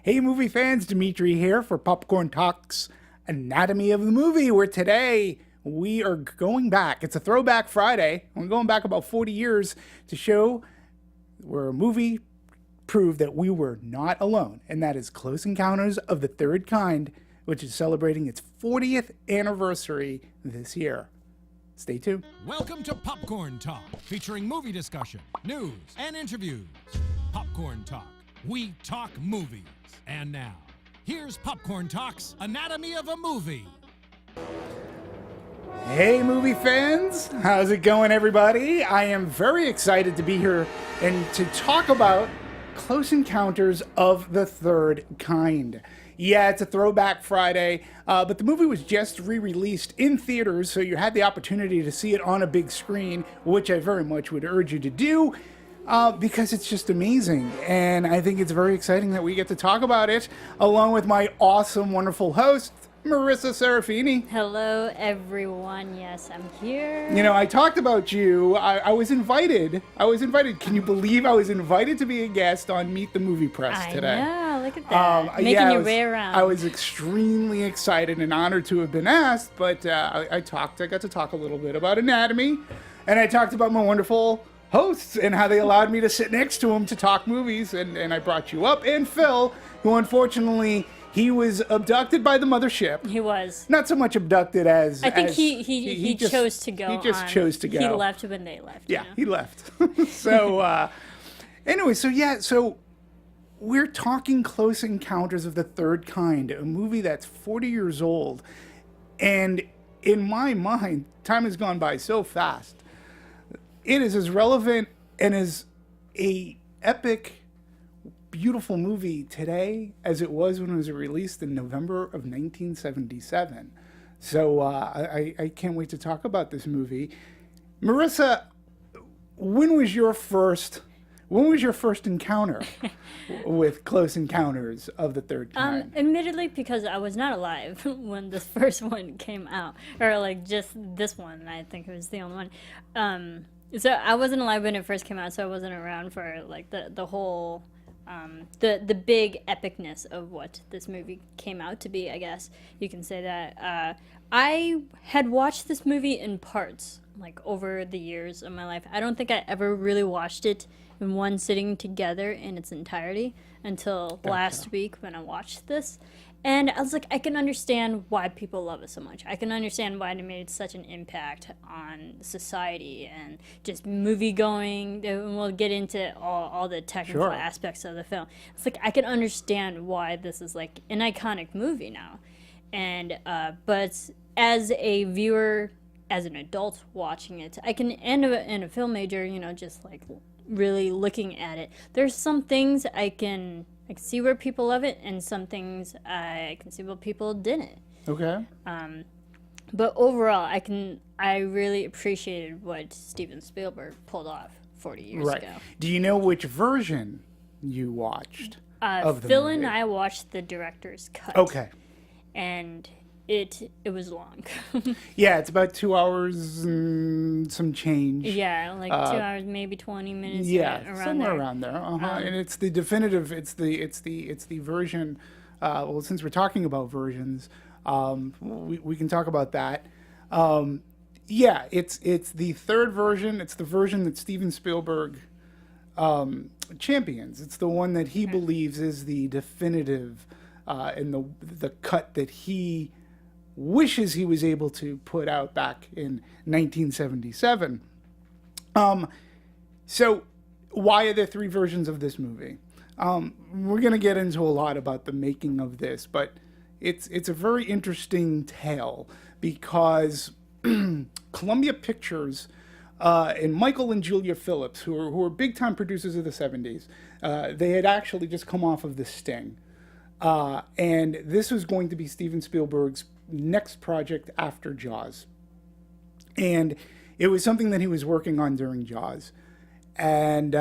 Hey movie fans, Demetri here for Popcorn Talks Anatomy of the Movie, where today we are going back. It's a throwback Friday. We're going back about 40 years to show where a movie proved that we were not alone, and that is Close Encounters of the Third Kind, which is celebrating its 40th anniversary this year. Stay tuned. Welcome to Popcorn Talk, featuring movie discussion, news, and interviews. Popcorn Talk. We talk movies. And now, here's Popcorn Talk's Anatomy of a Movie. Hey movie fans, how's it going everybody? I am very excited to be here and to talk about Close Encounters of the Third Kind. Yeah, it's a throwback Friday, but the movie was just re-released in theaters, so you had the opportunity to see it on a big screen, which I very much would urge you to do. Because it's just amazing, and I think it's very exciting that we get to talk about it along with my awesome, wonderful host, Marisa Serafini. Hello, everyone. Yes, I'm here. You know, I talked about you. I was invited. Can you believe I was invited to be a guest on Meet the Movie Press today? I know. Look at that. Making your way around. I was extremely excited and honored to have been asked, but I got to talk a little bit about anatomy, and I talked about my wonderful hosts and how they allowed me to sit next to them to talk movies, and I brought you up, and Phil, who unfortunately he was abducted by the mothership. He was not so much abducted as I think he chose to go. He just chose to go. He left when they left. Yeah, he left. So anyway, so we're talking Close Encounters of the Third Kind, a movie that's 40 years old, and in my mind, time has gone by so fast. It is as relevant and as a epic, beautiful movie today as it was when it was released in November of 1977. So I can't wait to talk about this movie. Marisa, when was your first encounter with Close Encounters of the Third Kind? Admittedly, because I was not alive when the first one came out, or like just this one. I think it was the only one. So I wasn't alive when it first came out, so I wasn't around for like the whole the big epicness of what this movie came out to be. I guess you can say that. I had watched this movie in parts, like over the years of my life. I don't think I ever really watched it in one sitting together in its entirety until last week when I watched this. And I was like, I can understand why people love it so much. I can understand why it made such an impact on society and just movie going. And we'll get into all the technical aspects of the film. It's like, I can understand why this is like an iconic movie now. And, but as a viewer, as an adult watching it, I can, and a film major, you know, just like really looking at it, there's some things I can see where people love it, and some things I can see where people didn't. Okay. But overall, I really appreciated what Steven Spielberg pulled off 40 years ago. Do you know which version you watched of the Phil movie? and I watched the director's cut. Okay. And it was long. Yeah, it's about 2 hours and some change. Yeah, like 2 hours, maybe 20 minutes. Yeah, around somewhere there. around there. And it's the definitive. It's the version. Well, since we're talking about versions, we can talk about that. Yeah, it's the third version. It's the version that Steven Spielberg champions. It's the one that he believes is the definitive, and the cut that he wishes he was able to put out back in 1977. So why are there three versions of this movie? We're going to get into a lot about the making of this, but it's a very interesting tale because Columbia Pictures and Michael and Julia Phillips, who were big-time producers of the 70s, they had actually just come off of The Sting. And this was going to be Steven Spielberg's next project after Jaws. And it was something that he was working on during Jaws. And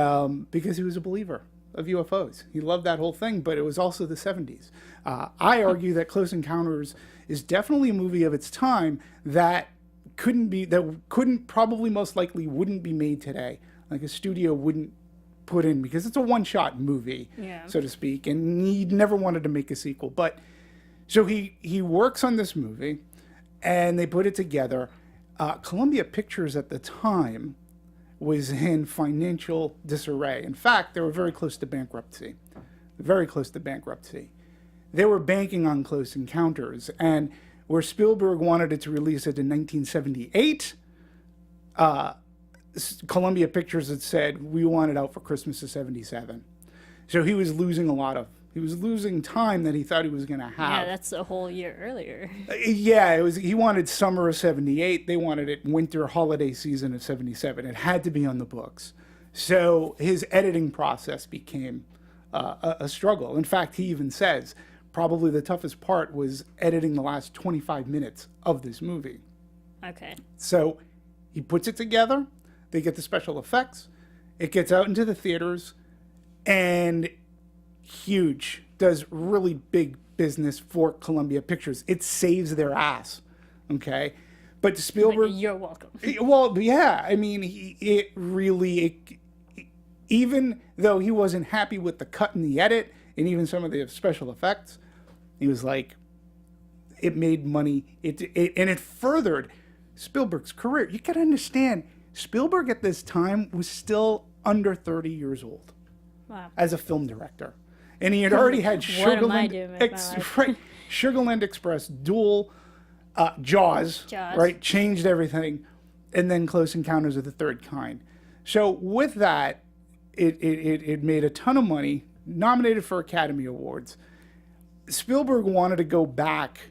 because he was a believer of UFOs. He loved that whole thing, but it was also the 70s. I argue that Close Encounters is definitely a movie of its time that probably most likely wouldn't be made today. Like a studio wouldn't put in because it's a one-shot movie, so to speak, and he never wanted to make a sequel. But so he works on this movie, and they put it together. Columbia Pictures at the time was in financial disarray. In fact, they were very close to bankruptcy. Very close to bankruptcy. They were banking on Close Encounters, and where Spielberg wanted it to release it in 1978, Columbia Pictures had said, we want it out for Christmas of 77. So he was losing time that he thought he was going to have. Yeah, that's a whole year earlier. He wanted summer of 78. They wanted it winter holiday season of 77. It had to be on the books. So his editing process became a struggle. In fact, he even says probably the toughest part was editing the last 25 minutes of this movie. Okay. So he puts it together. They get the special effects. It gets out into the theaters, and huge, does really big business for Columbia Pictures. It saves their ass, okay? But Spielberg... You're welcome. Well, yeah, I mean, even though he wasn't happy with the cut and the edit, and even some of the special effects, he was like, it made money, and it furthered Spielberg's career. You got to understand, Spielberg at this time was still under 30 years old. Wow. As a film director. And he had already had Sugarland Express, Duel, Jaws, right? Changed everything. And then Close Encounters of the Third Kind. So with that, it made a ton of money, nominated for Academy Awards. Spielberg wanted to go back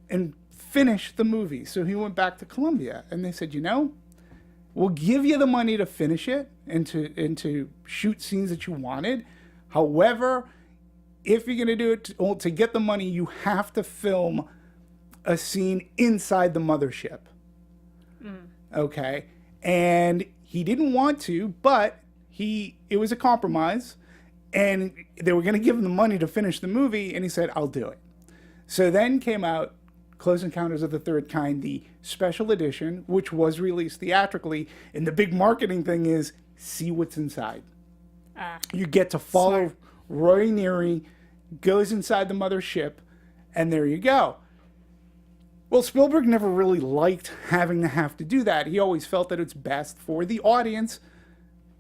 and finish the movie. So he went back to Columbia. And they said, we'll give you the money to finish it and to shoot scenes that you wanted. However, if you're going to do it to get the money, you have to film a scene inside the mothership. Okay? And he didn't want to, but it was a compromise. And they were going to give him the money to finish the movie, and he said, I'll do it. So then came out Close Encounters of the Third Kind, the special edition, which was released theatrically. And the big marketing thing is, see what's inside. You get to follow Roy Neary, goes inside the mothership, and there you go. Well, Spielberg never really liked having to have to do that. He always felt that it's best for the audience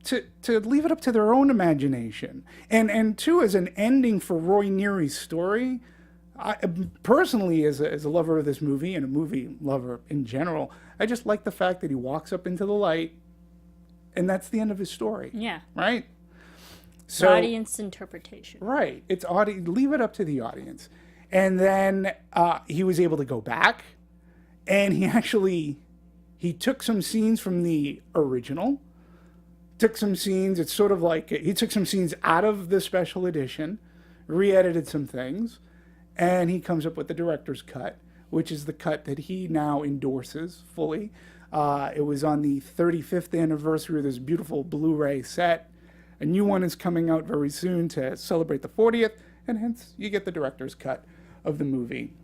to leave it up to their own imagination. And too, as an ending for Roy Neary's story, I, personally, as a lover of this movie and a movie lover in general, I just like the fact that he walks up into the light, and that's the end of his story. Yeah. Right? So, audience interpretation. Right. It's leave it up to the audience. And then he was able to go back, and he took some scenes from the original, took some scenes, it's sort of like, he took some scenes out of the special edition, re-edited some things, and he comes up with the director's cut, which is the cut that he now endorses fully. It was on the 35th anniversary of this beautiful Blu-ray set. A new one is coming out very soon to celebrate the 40th, and hence you get the director's cut of the movie.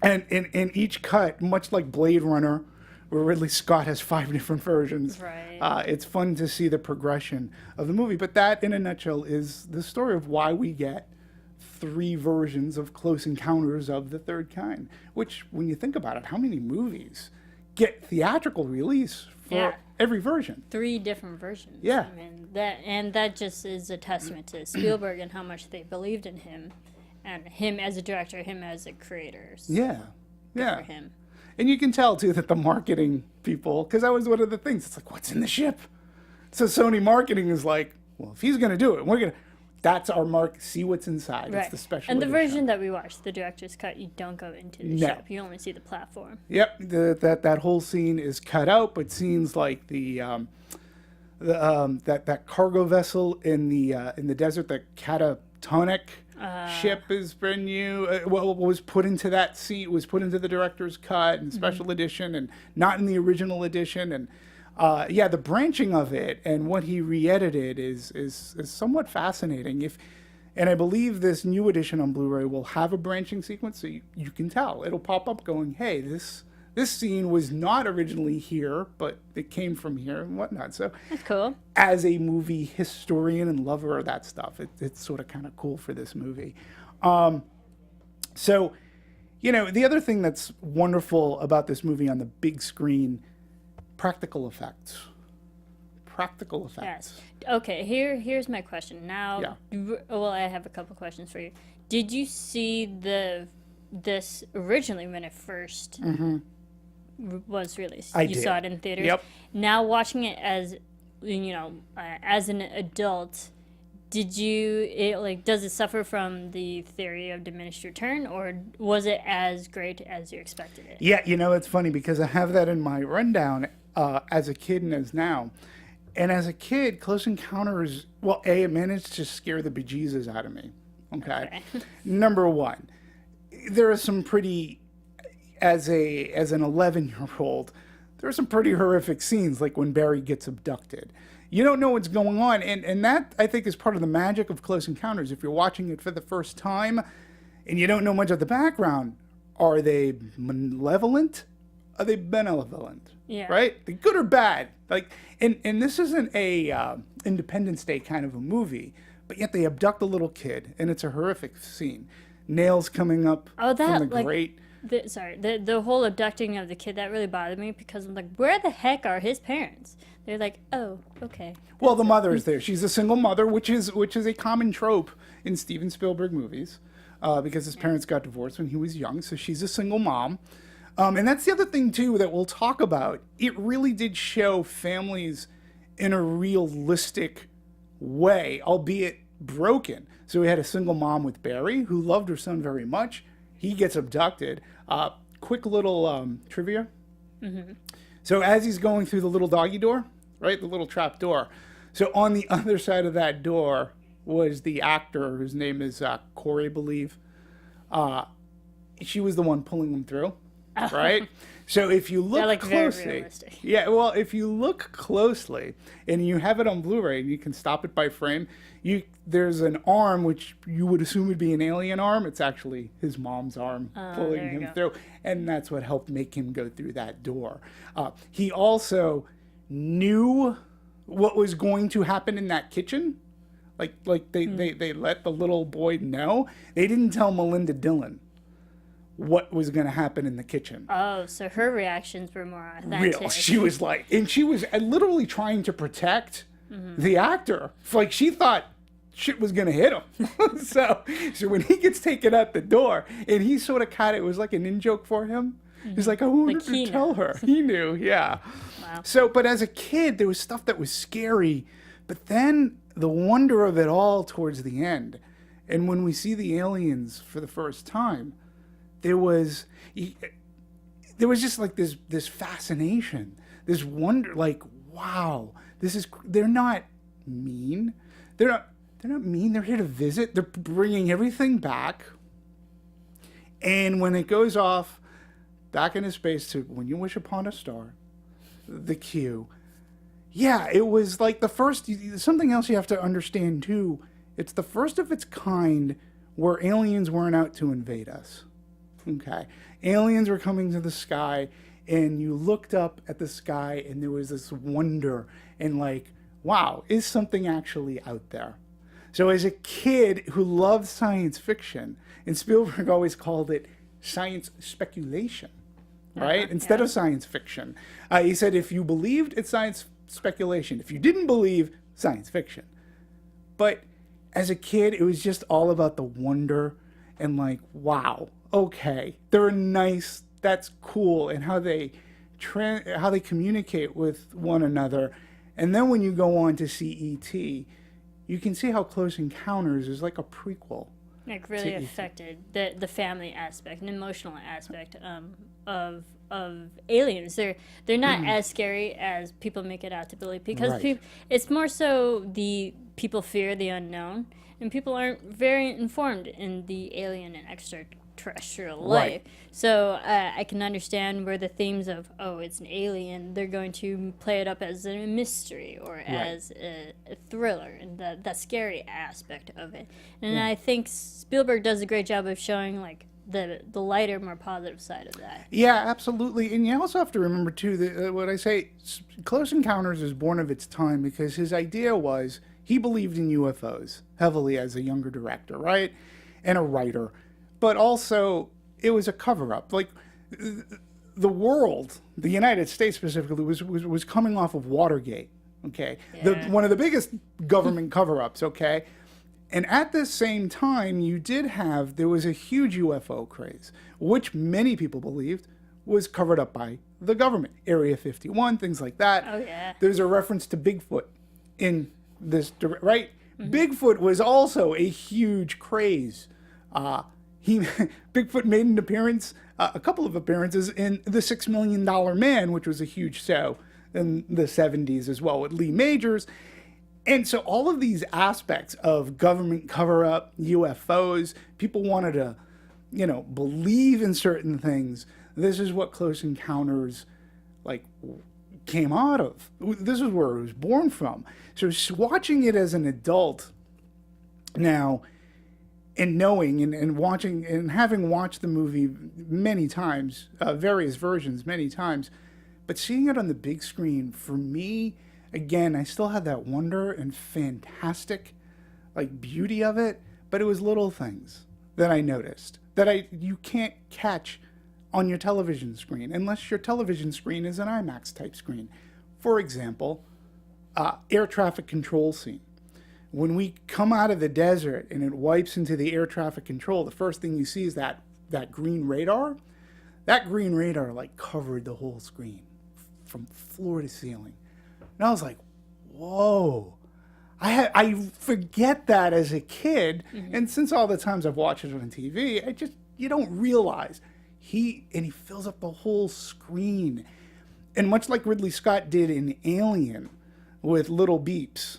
And in each cut, much like Blade Runner, where Ridley Scott has 5 different versions, it's fun to see the progression of the movie. But that, in a nutshell, is the story of why we get 3 versions of Close Encounters of the Third Kind, which, when you think about it, how many movies get theatrical release for every version? 3 different versions. Yeah. I mean, that just is a testament to Spielberg and how much they believed in him, and him as a director, him as a creator. So yeah. For him. And you can tell, too, that the marketing people, because that was one of the things, it's like, what's in the ship? So Sony marketing is like, well, if he's going to do it, that's our mark, see what's inside. Right. It's the special And the edition. version that we watched, the director's cut, you don't go into the ship. You only see the platform. Yep, that whole scene is cut out, but scenes like that cargo vessel in the desert, that catatonic ship is brand new. Was put into that scene, was put into the director's cut and special edition, and not in the original edition. And the branching of it and what he re-edited is somewhat fascinating. And I believe this new edition on Blu-ray will have a branching sequence, so you can tell. It'll pop up going, hey, this this scene was not originally here, but it came from here and whatnot. So That's cool. as a movie historian and lover of that stuff, it's sort of kind of cool for this movie. So, you know, the other thing that's wonderful about this movie on the big screen, practical effects. Practical effects. Yes. Okay, here's my question. Now, well, I have a couple questions for you. Did you see this originally when it first was released? I did. Saw it in theaters? Yep. Now, watching it as, you know, as an adult, does it suffer from the theory of diminished return, or was it as great as you expected it? Yeah, you know, it's funny because I have that in my rundown as a kid and as now. And as a kid, Close Encounters, well, it managed to scare the bejesus out of me. Okay. Number one, there are some pretty, as an 11-year-old, there are some pretty horrific scenes, like when Barry gets abducted. You don't know what's going on, and that, I think, is part of the magic of Close Encounters. If you're watching it for the first time and you don't know much of the background, are they malevolent? Are they benevolent? Yeah. Right? They good or bad? Like, and this isn't a Independence Day kind of a movie, but yet they abduct a little kid, and it's a horrific scene. Nails coming up from the grate. The whole abducting of the kid, that really bothered me because I'm like, where the heck are his parents? They're like, oh, okay. Well, the mother is there. She's a single mother, which is a common trope in Steven Spielberg movies, because his parents got divorced when he was young, so she's a single mom. And that's the other thing, too, that we'll talk about. It really did show families in a realistic way, albeit broken. So we had a single mom with Barry who loved her son very much. He gets abducted. Quick little trivia. Mm-hmm. So as he's going through the little doggy door, right, the little trap door, so on the other side of that door was the actor whose name is Corey, I believe. She was the one pulling him through, right? So if you look closely, if you look closely and you have it on Blu-ray and you can stop it by frame, there's an arm which you would assume would be an alien arm. It's actually his mom's arm pulling him through, and that's what helped make him go through that door. He also knew what was going to happen in that kitchen. Like they let the little boy know. They didn't tell Melinda Dillon what was going to happen in the kitchen. Oh, so her reactions were more authentic. Real. She was like, and she was literally trying to protect the actor. Like, she thought shit was going to hit him. so when he gets taken out the door, and he sort of it was like an in-joke for him. He's like, I wanted to tell her. He knew, yeah. Wow. So, but as a kid, there was stuff that was scary, but then the wonder of it all towards the end. And when we see the aliens for the first time, there was just like this fascination, this wonder, like, wow, they're not mean. They're not mean. They're here to visit. They're bringing everything back. And when it goes off back into space to When You Wish Upon a Star, the cue, yeah, it was like the first, something else you have to understand too, it's the first of its kind where aliens weren't out to invade us. Okay. Aliens were coming to the sky, and you looked up at the sky, and there was this wonder and like, wow, is something actually out there? So as a kid who loved science fiction, and Spielberg always called it science speculation, right? Instead of science fiction. He said if you believed, it's science speculation. If you didn't believe, science fiction. But as a kid, it was just all about the wonder and like, wow. Okay, they're nice, that's cool, and how they communicate with one another. And then when you go on to see E.T., you can see how Close Encounters is like a prequel. Like really affected the family aspect and emotional aspect of aliens. They're not as scary as people make it out to be, because it's more so the people fear the unknown, and people aren't very informed in the alien and extraterrestrial life. So I can understand where the themes of, oh, it's an alien, they're going to play it up as a mystery or as a thriller, and that scary aspect of it. And I think Spielberg does a great job of showing like the lighter, more positive side of that. Yeah, absolutely. And you also have to remember, too, that what I say, Close Encounters is born of its time because his idea was he believed in UFOs heavily as a younger director, right? And a writer. But also, it was a cover-up. Like, the world, the United States specifically, was coming off of Watergate, okay? Yeah. One of the biggest government cover-ups, okay? And at the same time, there was a huge UFO craze, which many people believed was covered up by the government. Area 51, things like that. Oh, yeah. There's a reference to Bigfoot in this, right? Bigfoot was also a huge craze. Bigfoot made an appearance, a couple of appearances in The $6 Million Man, which was a huge show in the 70s as well with Lee Majors. And so all of these aspects of government cover-up, UFOs, people wanted to, believe in certain things. This is what Close Encounters, came out of. This is where it was born from. So watching it as an adult now, and knowing and watching and having watched the movie many times, various versions many times, but seeing it on the big screen, for me, again, I still had that wonder and fantastic, beauty of it, but it was little things that I noticed that you can't catch on your television screen unless your television screen is an IMAX type screen. For example, air traffic control scene. When we come out of the desert and it wipes into the air traffic control, the first thing you see is that green radar. That green radar covered the whole screen from floor to ceiling. And I was like, whoa. I forget that as a kid. And since all the times I've watched it on TV, you don't realize he fills up the whole screen. And much like Ridley Scott did in Alien with little beeps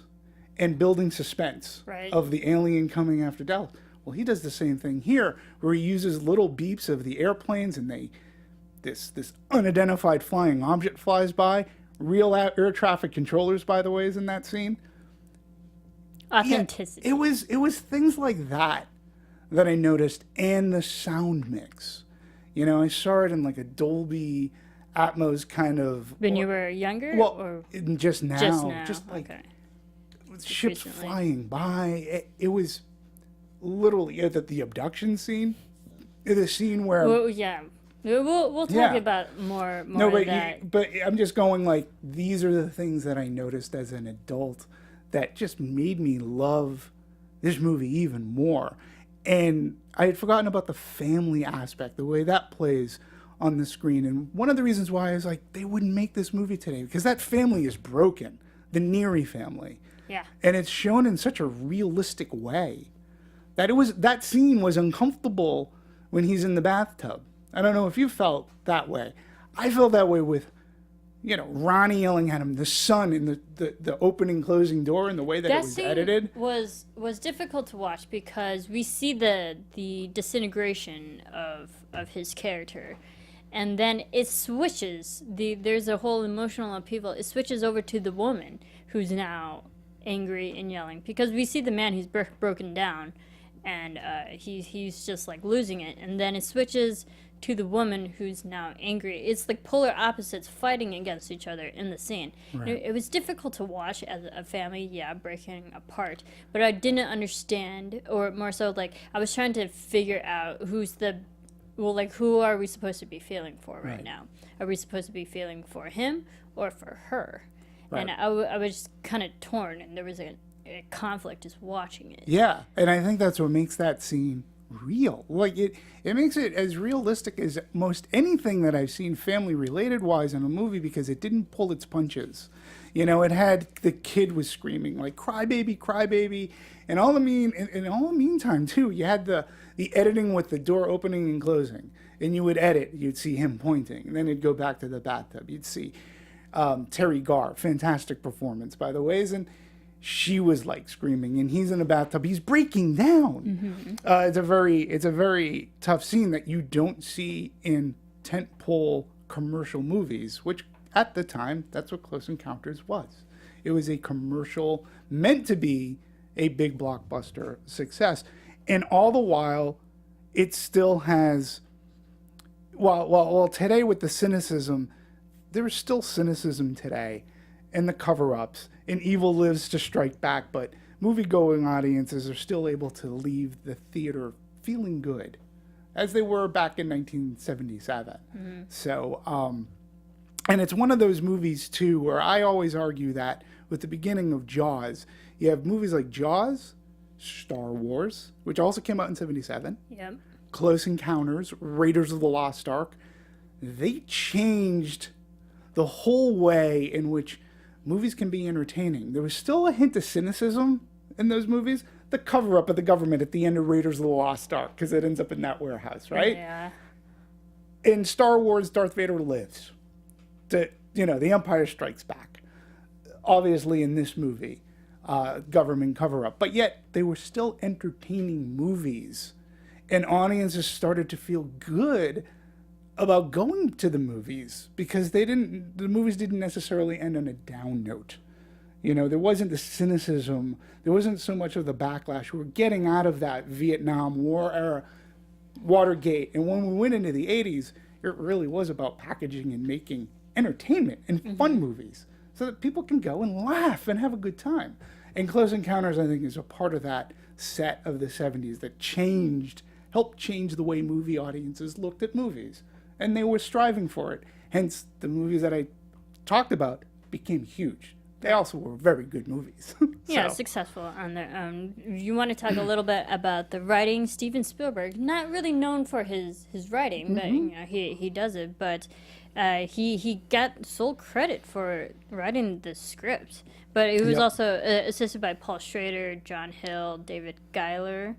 and building suspense of the alien coming after Dallas. Well, he does the same thing here, where he uses little beeps of the airplanes, and this unidentified flying object flies by. Real air traffic controllers, by the way, is in that scene. Authenticity. Yeah, it was things like that I noticed, and the sound mix. I saw it in a Dolby Atmos kind of. When you were younger? Well, or just now. Okay. Ships recently. flying by. It was literally the abduction scene. The scene where. Well, yeah. We'll talk about more no, of that. but I'm just going these are the things that I noticed as an adult that just made me love this movie even more. And I had forgotten about the family aspect, the way that plays on the screen. And one of the reasons why is they wouldn't make this movie today because that family is broken. The Neary family. Yeah. And it's shown in such a realistic way that scene was uncomfortable when he's in the bathtub. I don't know if you felt that way. I felt that way with, Ronnie yelling at him, the son in the opening, closing door, and the way that it was scene edited. was difficult to watch because we see the disintegration of his character. And then it switches. There's a whole emotional upheaval. It switches over to the woman who's now angry and yelling because we see the man who's broken down, and he's just losing it. And then it switches to the woman who's now angry. It's polar opposites fighting against each other in the scene. Right. It was difficult to watch as a family, breaking apart. But I didn't understand, or more so, I was trying to figure out who are we supposed to be feeling for right now? Are we supposed to be feeling for him or for her? Right. And I was kind of torn, and there was a conflict just watching it. Yeah, and I think that's what makes that scene real. It makes it as realistic as most anything that I've seen family-related wise in a movie because it didn't pull its punches. It had the kid was screaming cry baby, and all the meantime too, you had the editing with the door opening and closing, and you would edit, you'd see him pointing, and then it'd go back to the bathtub. You'd see Teri Garr, fantastic performance by the way, and she was screaming, and he's in a bathtub. He's breaking down. Mm-hmm. It's a very tough scene that you don't see in tentpole commercial movies, which at the time, that's what Close Encounters was. It was a commercial meant to be a big blockbuster success, and all the while, it still has, well, today with the cynicism, there is still cynicism today in the cover-ups, and evil lives to strike back, but movie-going audiences are still able to leave the theater feeling good, as they were back in 1977. Mm-hmm. So, and it's one of those movies, too, where I always argue that with the beginning of Jaws, you have movies like Jaws, Star Wars, which also came out in 77, Yep. Close Encounters, Raiders of the Lost Ark. They changed the whole way in which movies can be entertaining. There was still a hint of cynicism in those movies. The cover-up of the government at the end of Raiders of the Lost Ark, because it ends up in that warehouse, right? Yeah. In Star Wars, Darth Vader lives. The Empire Strikes Back. Obviously, in this movie, government cover-up. But yet, they were still entertaining movies. And audiences started to feel good about going to the movies because the movies didn't necessarily end on a down note. There wasn't the cynicism. There wasn't so much of the backlash. We were getting out of that Vietnam War era, Watergate. And when we went into the 80s, it really was about packaging and making entertainment and fun movies so that people can go and laugh and have a good time. And Close Encounters, I think, is a part of that set of the 70s that helped change the way movie audiences looked at movies. And they were striving for it. Hence, the movies that I talked about became huge. They also were very good movies. Yeah, successful on their own. You want to talk a little bit about the writing? Steven Spielberg, not really known for his writing, but he does it. But he got sole credit for writing the script. But it was also assisted by Paul Schrader, John Hill, David Giler,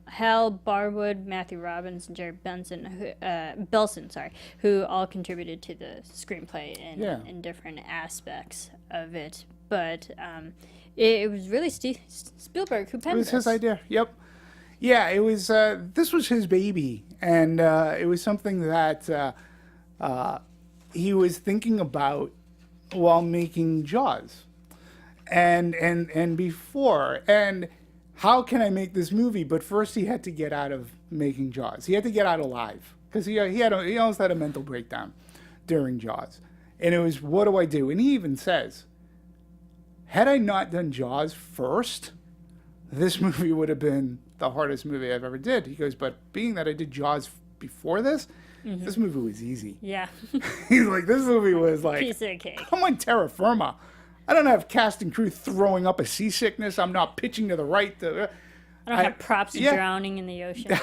Hal Barwood, Matthew Robbins, and Jerry Belson, who all contributed to the screenplay in different aspects of it. But it was really Spielberg who penned this. It was his idea. Yep. Yeah, it was. This was his baby, and it was something that he was thinking about while making Jaws, and before. And how can I make this movie? But first, he had to get out of making Jaws. He had to get out alive because he almost had a mental breakdown during Jaws, and it was, what do I do? And he even says, had I not done Jaws first, this movie would have been the hardest movie I've ever did. He goes, but being that I did Jaws before this movie was easy. Yeah. He's like, this movie was like, piece of cake. I'm on terra firma. I don't have cast and crew throwing up a seasickness. I'm not pitching to the right. I don't have props drowning in the ocean.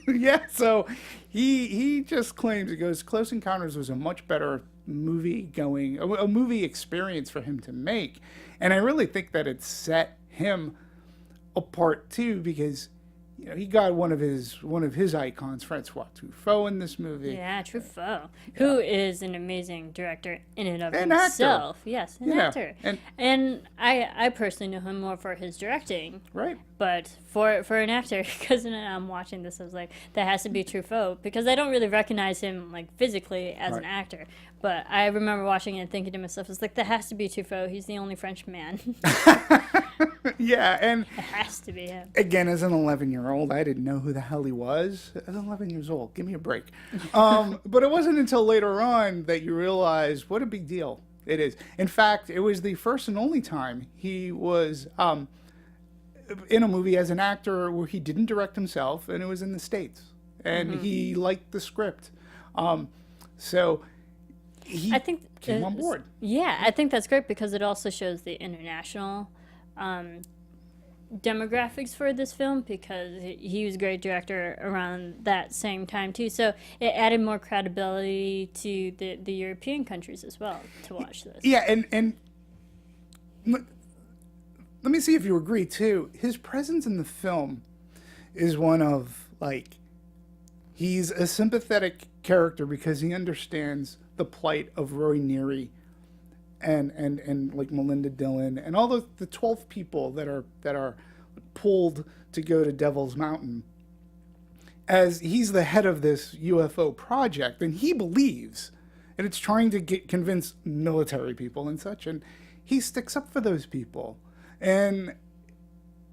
Yeah, so he just claims, he goes, Close Encounters was a much better a movie experience for him to make. And I really think that it set him apart too, because he got one of his icons, François Truffaut, in this movie. Yeah, Truffaut, who is an amazing director in and of himself. Actor. Yes, an actor. And I personally know him more for his directing. Right. But for an actor, because I'm watching this, I was like, that has to be Truffaut, because I don't really recognize him like physically as an actor. But I remember watching it and thinking to myself, it's like, that has to be Truffaut. He's the only French man. Yeah, and it has to be him. Again, as an 11-year-old, I didn't know who the hell he was. I was 11 years old. Give me a break. But it wasn't until later on that you realize what a big deal it is. In fact, it was the first and only time he was in a movie as an actor where he didn't direct himself, and it was in the States. And he liked the script. So he came on board. Yeah, I think that's great because it also shows the international demographics for this film, because he was a great director around that same time too. So it added more credibility to the European countries as well to watch this. Yeah, and let me see if you agree too. His presence in the film is one of, like, he's a sympathetic character because he understands the plight of Roy Neary and like Melinda Dillon and all the 12 people that are pulled to go to Devil's Mountain, as he's the head of this UFO project, and he believes, and it's trying to convince military people and such, and he sticks up for those people. And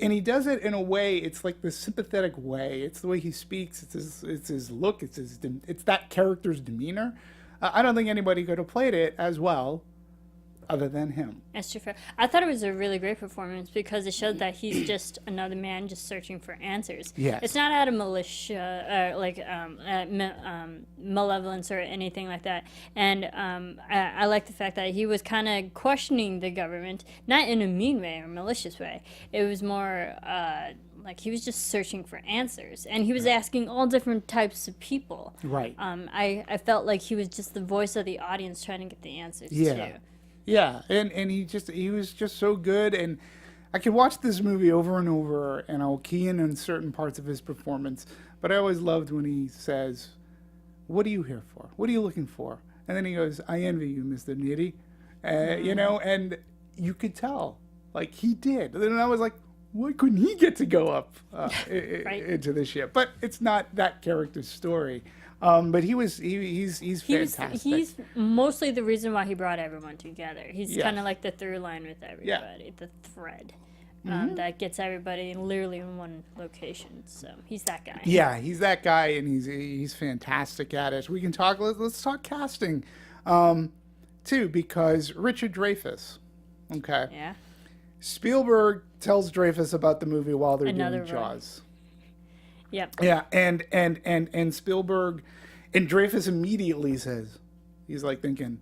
And he does it in a way, it's like the sympathetic way. It's the way he speaks. It's his look. It's that character's demeanor. I don't think anybody could have played it as well other than him. That's true. I thought it was a really great performance because it showed that he's just another man just searching for answers. Yes. It's not out of militia, malevolence or anything like that. And I like the fact that he was kind of questioning the government, not in a mean way or malicious way. It was more like he was just searching for answers. And he was asking all different types of people. Right. I felt like he was just the voice of the audience trying to get the answers too. Yeah, and he was just so good, and I could watch this movie over and over, and I'll key in on certain parts of his performance, but I always loved when he says, "What are you here for? What are you looking for?" And then he goes, "I envy you, Mr. Nitty," you know, and you could tell, like, he did. And then I was like, why couldn't he get to go up into the ship? But it's not that character's story. But he's fantastic. He's mostly the reason why he brought everyone together. He's kind of like the through line with everybody, the thread that gets everybody literally in one location. So he's that guy. Yeah, he's that guy, and he's fantastic at it. We can talk. Let's talk casting, too, because Richard Dreyfuss. Okay. Yeah. Spielberg tells Dreyfuss about the movie while they're doing Jaws. Yep. Yeah, and Spielberg and Dreyfuss immediately says, he's like thinking,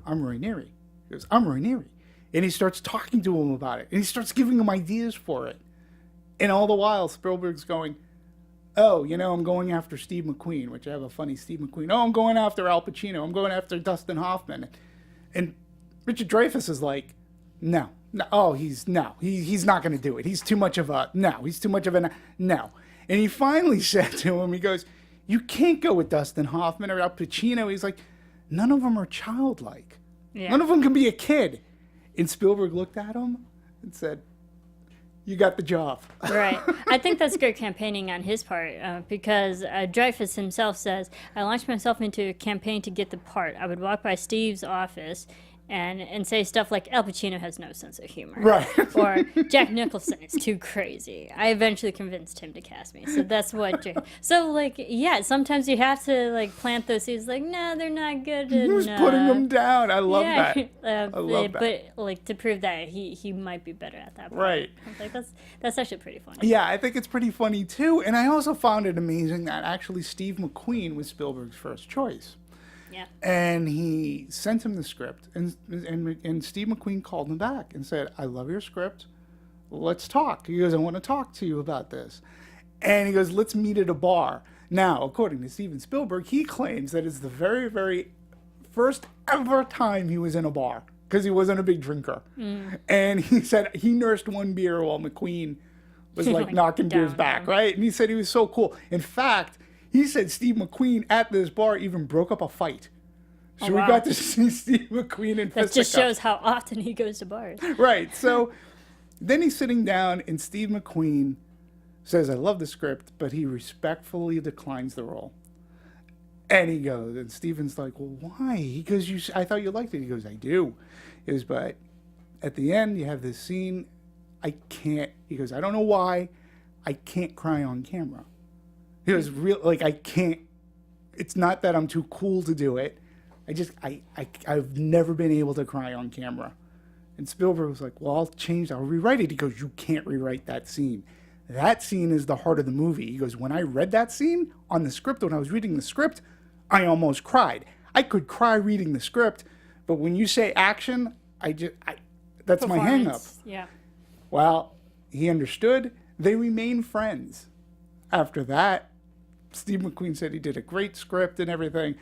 I'm Roy Neary. He goes, I'm Roy Neary. And he starts talking to him about it. And he starts giving him ideas for it. And all the while, Spielberg's going, oh, you know, I'm going after Steve McQueen, which I have a funny Steve McQueen. Oh, I'm going after Al Pacino. I'm going after Dustin Hoffman. And Richard Dreyfuss is like, no. He's not going to do it. He's too much of a, no. And he finally said to him, he goes, you can't go with Dustin Hoffman or Al Pacino. He's like, none of them are childlike. Yeah. None of them can be a kid. And Spielberg looked at him and said, you got the job. Right. I think that's good campaigning on his part because Dreyfuss himself says, I launched myself into a campaign to get the part. I would walk by Steve's office and say stuff like Al Pacino has no sense of humor. Right. Or Jack Nicholson is too crazy. I eventually convinced him to cast me. So that's what so like, yeah, sometimes you have to like plant those seeds like, no, they're not good enough. Who's putting them down? I love that. I love that. But like to prove that he might be better at that part. Right. Like that's actually pretty funny. Yeah, I think it's pretty funny too. And I also found it amazing that actually Steve McQueen was Spielberg's first choice. Yeah. And he sent him the script, and Steve McQueen called him back and said, I love your script. Let's talk. He goes, I want to talk to you about this. And he goes, let's meet at a bar. Now, according to Steven Spielberg, he claims that it's the very, very first ever time he was in a bar because he wasn't a big drinker. And he said he nursed one beer while McQueen was like knocking beers back, right? And he said he was so cool. In fact, he said Steve McQueen at this bar even broke up a fight. So we got to see Steve McQueen in fisticuffs. That just shows how often he goes to bars. Right. So then he's sitting down and Steve McQueen says, I love the script, but he respectfully declines the role. And he goes, and Steven's like, well, why? He goes, I thought you liked it. He goes, I do. He goes, but at the end, you have this scene. I can't. He goes, I don't know why. I can't cry on camera. He was I can't, it's not that I'm too cool to do it. I've never been able to cry on camera. And Spielberg was like, well, I'll rewrite it. He goes, you can't rewrite that scene. That scene is the heart of the movie. He goes, when I read that scene on the script, when I was reading the script, I almost cried. I could cry reading the script, but when you say action, that's my hang up. Yeah. Well, he understood. They remained friends. After that, Steve McQueen said he did a great script and everything,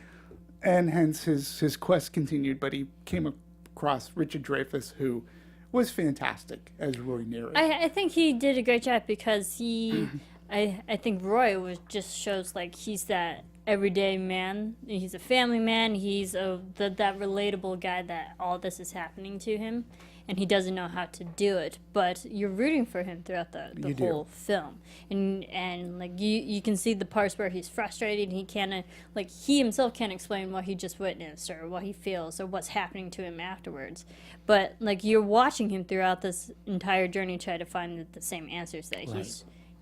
and hence his quest continued. But he came across Richard Dreyfuss, who was fantastic as Roy Neary. I think he did a great job because I think Roy just shows like he's that everyday man. He's a family man. He's that relatable guy that all this is happening to him. and he doesn't know how to do it, but you're rooting for him throughout the whole film, and like you can see the parts where he's frustrated. He can't he himself can't explain what he just witnessed or what he feels or what's happening to him afterwards, but like you're watching him throughout this entire journey try to find the same answers that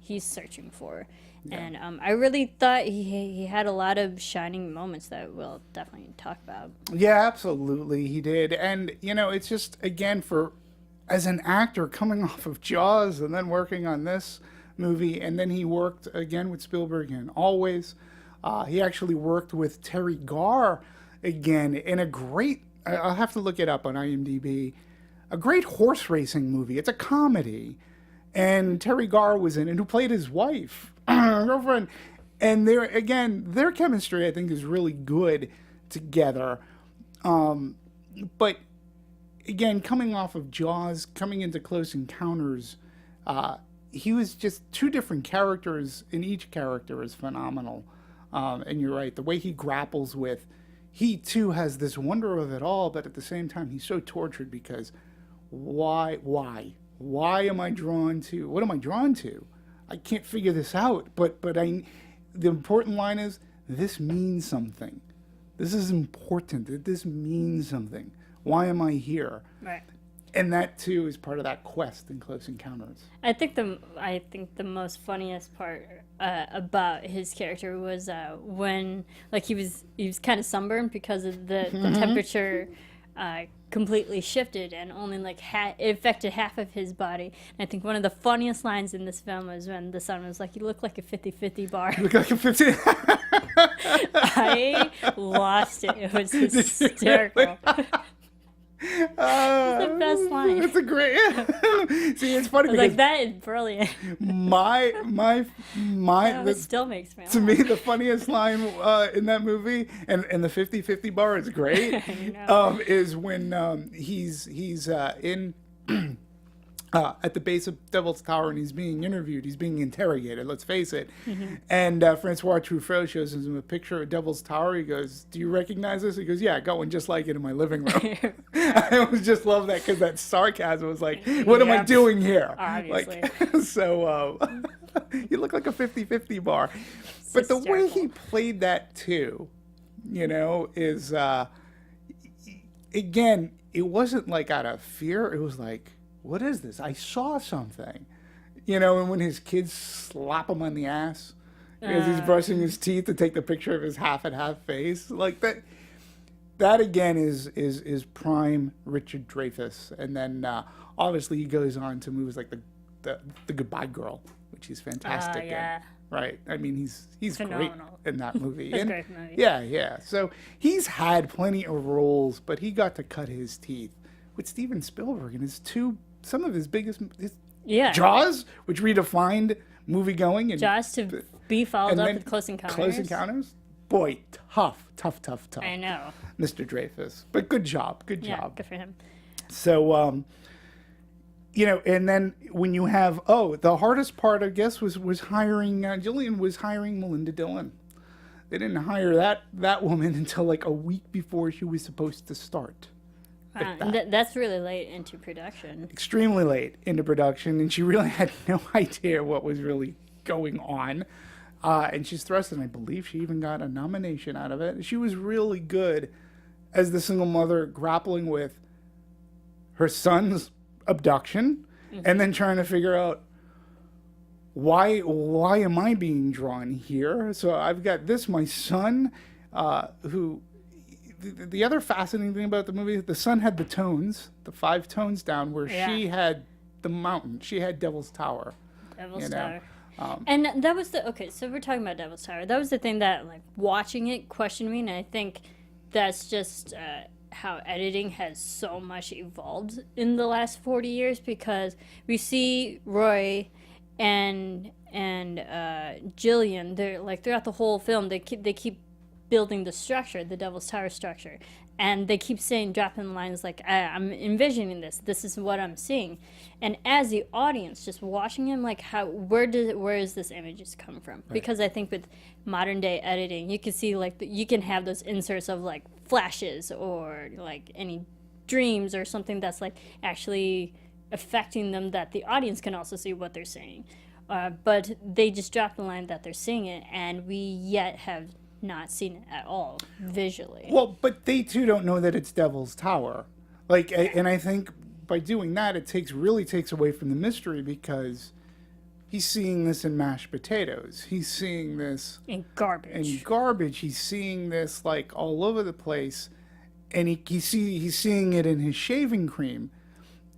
he's searching for. Yeah. And I really thought he had a lot of shining moments that we'll definitely talk about. Yeah, absolutely, he did. And, it's just, again, as an actor coming off of Jaws and then working on this movie, and then he worked again with Spielberg in Always. He actually worked with Teri Garr again in a great, I'll have to look it up on IMDb, a great horse racing movie. It's a comedy. And Teri Garr was in it, who played his wife. Girlfriend, and their chemistry I think is really good together. But again, coming off of Jaws, coming into Close Encounters, he was just two different characters, and each character is phenomenal. And you're right, the way he grapples with, he too has this wonder of it all, but at the same time he's so tortured because why am I drawn to? What am I drawn to? I can't figure this out, but the important line is, this means something. This is important. This means something. Why am I here? Right. And that too is part of that quest in Close Encounters. I think the most funniest part about his character was when he was kind of sunburned because of the temperature. Completely shifted and only it affected half of his body. And I think one of the funniest lines in this film was when the son was like, "You look like a 50-50 bar." You look like a 50. I lost it. It was hysterical. It's the best line. It's a great. See, it's funny because that is brilliant. That still makes me laugh. To me, the funniest line in that movie, and the 50-50 bar is great. Is when he's in. At the base of Devil's Tower, and he's being interviewed. He's being interrogated, let's face it. Mm-hmm. And François Truffaut shows him a picture of Devil's Tower. He goes, "Do you recognize this?" He goes, "Yeah, I got one just like it in my living room." I always just love that because that sarcasm was like, what am I doing here? Obviously. So you look like a 50-50 bar. It's but hysterical. The way he played that too, is, again, it wasn't like out of fear. It was like, what is this? I saw something. And when his kids slap him on the ass as he's brushing his teeth to take the picture of his half and half face, like that again is prime Richard Dreyfuss. And then obviously he goes on to movies like the Goodbye Girl, which he's fantastic in. Right. I mean, he's great in that movie. It's a great movie. Yeah. So he's had plenty of roles, but he got to cut his teeth with Steven Spielberg and some of his biggest, Jaws, which redefined movie going, and Jaws to be followed up with Close Encounters. Close Encounters, boy, tough. I know, Mr. Dreyfuss, but good job. Yeah, good for him. So, and then when you have the hardest part, I guess, was hiring. Gillian was hiring Melinda Dillon. They didn't hire that woman until like a week before she was supposed to start. That's really late into production. Extremely late into production, and she really had no idea what was really going on. And she's thrust, and I believe she even got a nomination out of it. She was really good as the single mother grappling with her son's abduction, and then trying to figure out why am I being drawn here? So I've got my son, who... The other fascinating thing about the movie, the son had the 5 tones down, where she had the mountain. She had Devil's Tower. Devil's Tower. And that was so we're talking about Devil's Tower. That was the thing that, watching it questioned me, and I think that's just how editing has so much evolved in the last 40 years, because we see Roy and Gillian, they're throughout the whole film, they keep building the structure, the Devil's Tower structure, and they keep dropping lines like, I'm envisioning this is what I'm seeing. And as the audience just watching him, where is this image come from? Right. Because I think with modern day editing, you can see you can have those inserts of flashes or any dreams or something that's like actually affecting them, that the audience can also see what they're seeing. But they just drop the line that they're seeing it, and we yet have not seen it at all visually. Well, but they too don't know that it's Devil's Tower. Like, and I think by doing that, it really takes away from the mystery, because he's seeing this in mashed potatoes. He's seeing this in garbage. He's seeing this like all over the place, and he's seeing it in his shaving cream,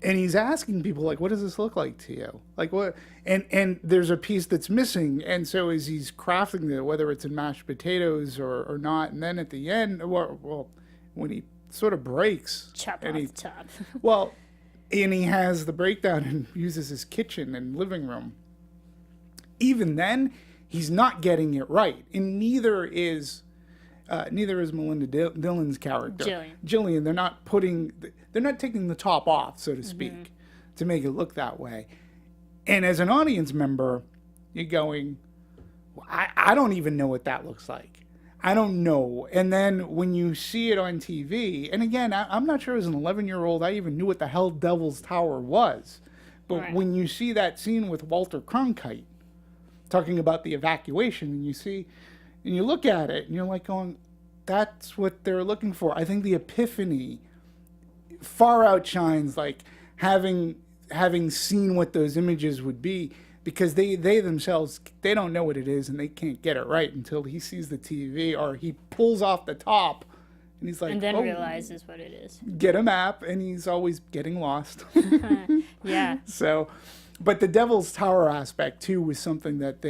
and he's asking people like, "What does this look like to you? Like what?" And there's a piece that's missing, and so as he's crafting it, whether it's in mashed potatoes or not, and then at the end, well, when he sort of breaks, Chop off the top. Well, and he has the breakdown and uses his kitchen and living room. Even then, he's not getting it right, and neither is Melinda Dillon's character, Jillian. They're not taking the top off, so to speak, to make it look that way. And as an audience member, you're going, I don't even know what that looks like. I don't know. And then when you see it on TV, and again, I'm not sure as an 11-year-old I even knew what the hell Devil's Tower was. But when you see that scene with Walter Cronkite talking about the evacuation, and you look at it, and you're like going, that's what they're looking for. I think the epiphany far outshines like having seen what those images would be, because they themselves, they don't know what it is, and they can't get it right until he sees the TV, or he pulls off the top and he's like, and then realizes what it is. Get a map, and he's always getting lost. Yeah. So, but the Devil's Tower aspect too was something that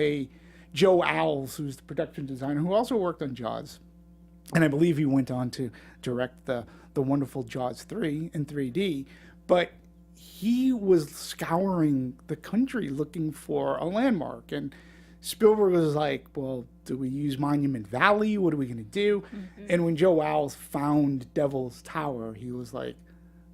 Joe Owls, who's the production designer, who also worked on Jaws, and I believe he went on to direct the wonderful Jaws 3 in 3D, but he was scouring the country looking for a landmark, and Spielberg was like, well, do we use Monument Valley? What are we going to do? And when Joe Owls found Devil's Tower, he was like,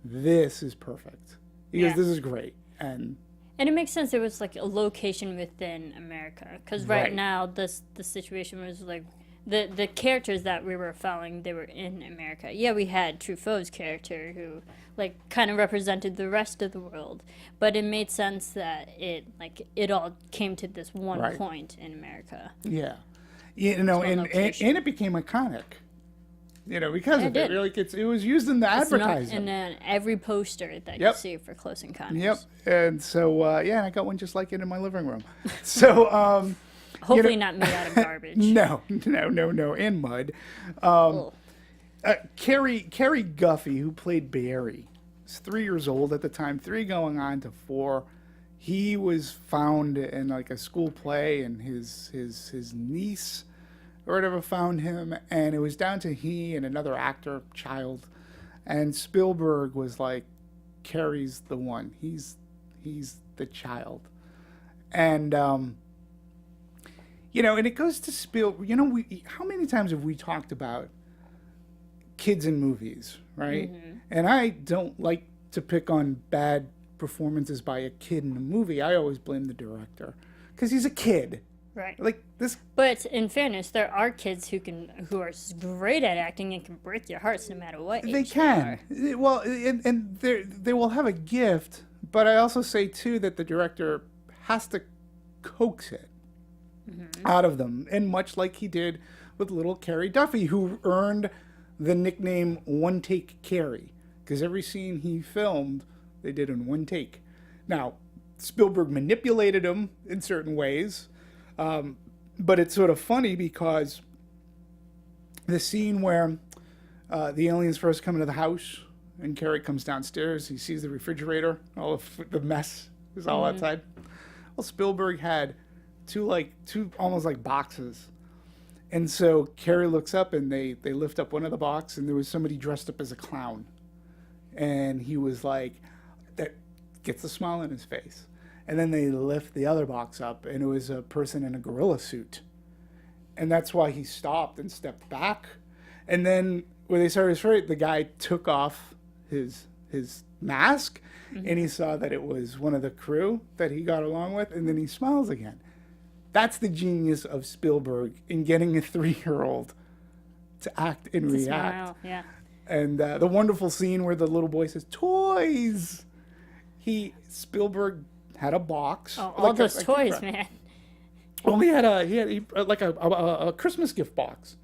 this is perfect. He goes, this is great. And it makes sense. It was like a location within America, because right now the situation was like the characters that we were following, they were in America. Yeah, we had Truffaut's character who like kind of represented the rest of the world, but it made sense that it all came to this one point in America. Yeah, and it became iconic. Because of it. Like it was used in the advertising. And every poster that you see for Close Encounters. Yep. And so, I got one just like it in my living room. So, hopefully not made out of garbage. No, and mud. Cary Guffey, who played Barry, was 3 years old at the time, 3 going on to 4. He was found in like a school play, and his niece or whatever found him, and it was down to he and another actor, child, and Spielberg was like, Cary's the one. He's the child. And and it goes to Spielberg. How many times have we talked about kids in movies, right? And I don't like to pick on bad performances by a kid in a movie. I always blame the director, because he's a kid. Right. Like this. But in fairness, there are kids who are great at acting and can break your hearts no matter what age they can. Well, and they will have a gift, but I also say too that the director has to coax it out of them, and much like he did with little Cary Duffy, who earned the nickname One Take Cary, because every scene he filmed they did in one take. Now, Spielberg manipulated him in certain ways. But it's sort of funny because the scene where the aliens first come into the house and Cary comes downstairs, he sees the refrigerator, all of the mess is all outside. Well, Spielberg had two almost like boxes. And so Cary looks up and they lift up one of the boxes, and there was somebody dressed up as a clown. And he was like, that gets a smile on his face. And then they lift the other box up, and it was a person in a gorilla suit. And that's why he stopped and stepped back. And then when they started straight, the guy took off his mask, and he saw that it was one of the crew that he got along with, and then he smiles again. That's the genius of Spielberg in getting a 3-year-old to act and react. Smile, yeah. And the wonderful scene where the little boy says, "Toys!" Spielberg had a box. Oh, all those toys, man. Well, he had a Christmas gift box.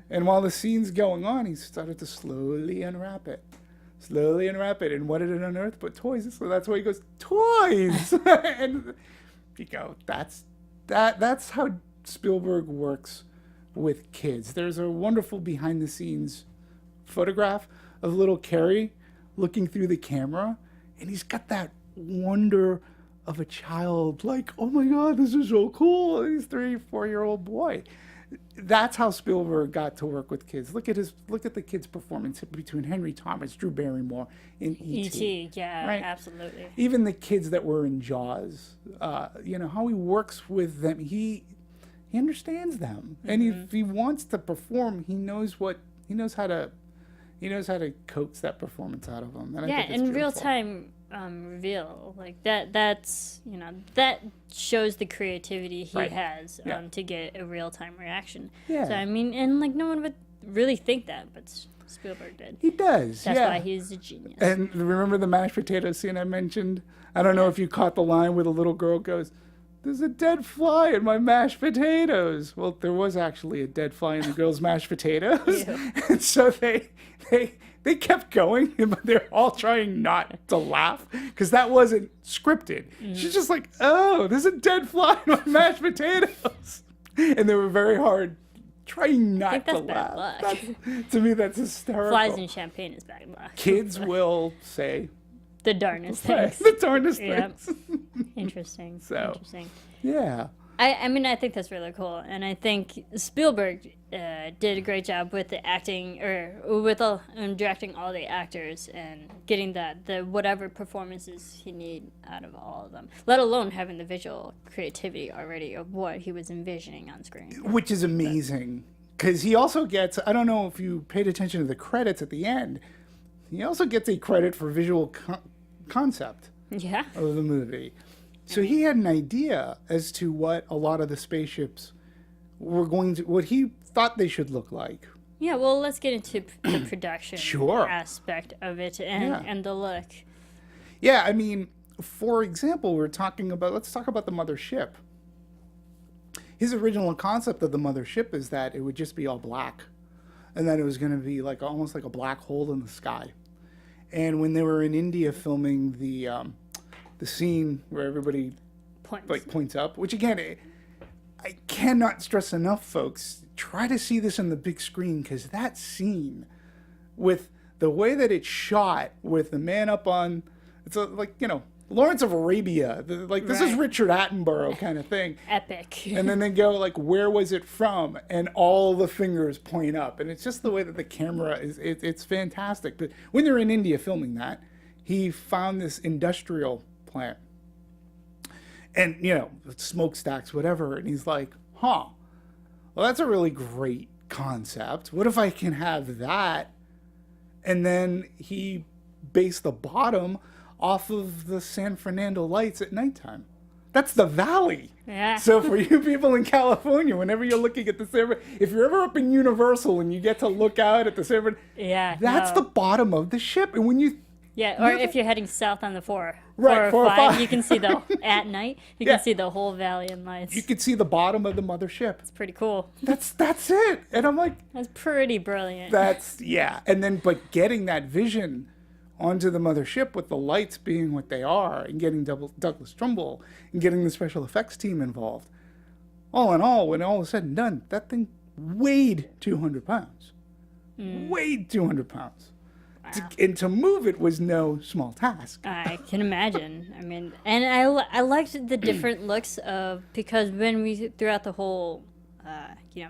And while the scene's going on, he started to slowly unwrap it. And what did it unearth but toys? So that's why he goes, "Toys!" And you go, that's how Spielberg works with kids. There's a wonderful behind-the-scenes photograph of little Cary looking through the camera, and he's got that wonder of a child, like, "Oh my God, this is so cool." He's 3-4-year-old boy. That's how Spielberg got to work with kids. Look at the kids' performance between Henry Thomas, Drew Barrymore, and E.T. E.T., yeah, right? absolutely. Even the kids that were in Jaws, how he works with them. He understands them, and if he wants to perform, he knows how to coax that performance out of them. And I think it's in real beautiful. time reveal like that's that shows the creativity he Right. has Yeah. to get a real time reaction. Yeah. So I mean, and like no one would really think that, but Spielberg did. He does. That's yeah. why he's a genius. And remember the mashed potato scene I mentioned? I don't know if you caught the line where the little girl goes, "There's a dead fly in my mashed potatoes." Well, there was actually a dead fly in the girl's mashed potatoes. Ew. And so they kept going, but they're all trying not to laugh because that wasn't scripted. She's just like, "Oh, there's a dead fly in my mashed potatoes." And they were very hard trying not to that's bad laugh. luck. To me, that's hysterical. Flies in champagne is bad luck. Kids will say The darnest right, things. the darndest Yep. things. Interesting. So. Interesting. Yeah. I mean, I think that's really cool, and I think Spielberg did a great job with the acting, or with directing all the actors and getting the whatever performances he need out of all of them. Let alone having the visual creativity already of what he was envisioning on screen. Which is amazing. Because he also gets, I don't know if you paid attention to the credits at the end, he also gets a credit for visual concept Yeah. of the movie. So he had an idea as to what a lot of the spaceships were what he thought they should look like. Yeah. Well, let's get into the production Sure. aspect of it and the look. Yeah, I mean, for example, let's talk about the mothership. His original concept of the mothership is that it would just be all black, and that it was going to be like almost like a black hole in the sky. And when they were in India filming the scene where everybody points up, which again, I cannot stress enough, folks, try to see this on the big screen, because that scene with the way that it's shot with the man up on, it's Lawrence of Arabia, this is Right. Richard Attenborough kind of thing. Epic. And then they go like, "Where was it from?" And all the fingers point up. And it's just the way that the camera is, it's fantastic. But when they're in India filming that, he found this industrial plant. And, smokestacks, whatever. And he's like, well, that's a really great concept. What if I can have that? And then he based the bottom off of the San Fernando lights at nighttime. That's the valley. Yeah. So for you people in California, whenever you're looking at if you're ever up in Universal and you get to look out at the San Fernando, Yeah. that's the bottom of the ship. And when you Yeah, or if you're heading south on the 4 Right, 4 or 5, 5. you can see at night, you Yeah. can see the whole valley and lights. you could see the bottom of the mothership. It's pretty cool. That's it. And I'm like, That's pretty brilliant. and then but getting that vision onto the mothership with the lights being what they are, and getting Douglas Trumbull and getting the special effects team involved. All in all, when all is said and done, that thing weighed 200 pounds. Weighed 200 pounds. And to move it was no small task. I can imagine. I mean, and I liked the different looks because throughout the whole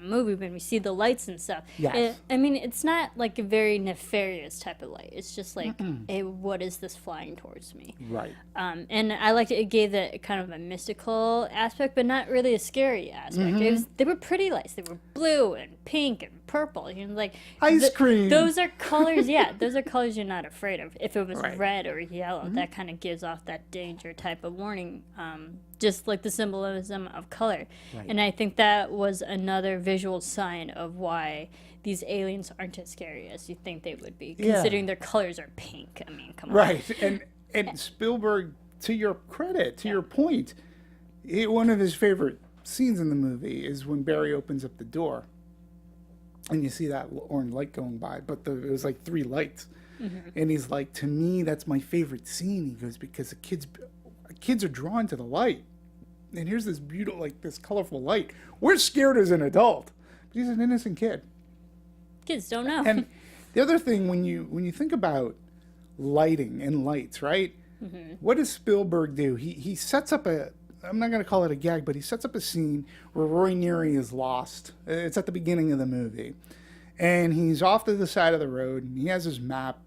movie, when we see the lights and stuff, Yes. it's not like a very nefarious type of light. It's just like, hey, what is this flying towards me? Right. And I liked it gave that kind of a mystical aspect, but not really a scary aspect. They were pretty lights. They were blue and pink and purple. You know, like Ice cream. Those are colors. Yeah, those are colors you're not afraid of. If it was Right. red or yellow, that kind of gives off that danger type of warning. Just like the symbolism of color, and I think that was another visual sign of why these aliens aren't as scary as you think they would be, considering their colors are pink. I mean, come on. Right. And Spielberg, to your credit, to your point, one of his favorite scenes in the movie is when Barry opens up the door and you see that orange light going by, but it was like 3 lights. And he's like, to me, that's my favorite scene. He goes, because the kids are drawn to the light. And here's this beautiful, like this colorful light. We're scared as an adult. But he's an innocent kid. Kids don't know. And the other thing, when you think about lighting and lights, right? What does Spielberg do? He sets up I'm not going to call it a gag, but he sets up a scene where Roy Neary is lost. It's at the beginning of the movie. And he's off to the side of the road, and he has his map,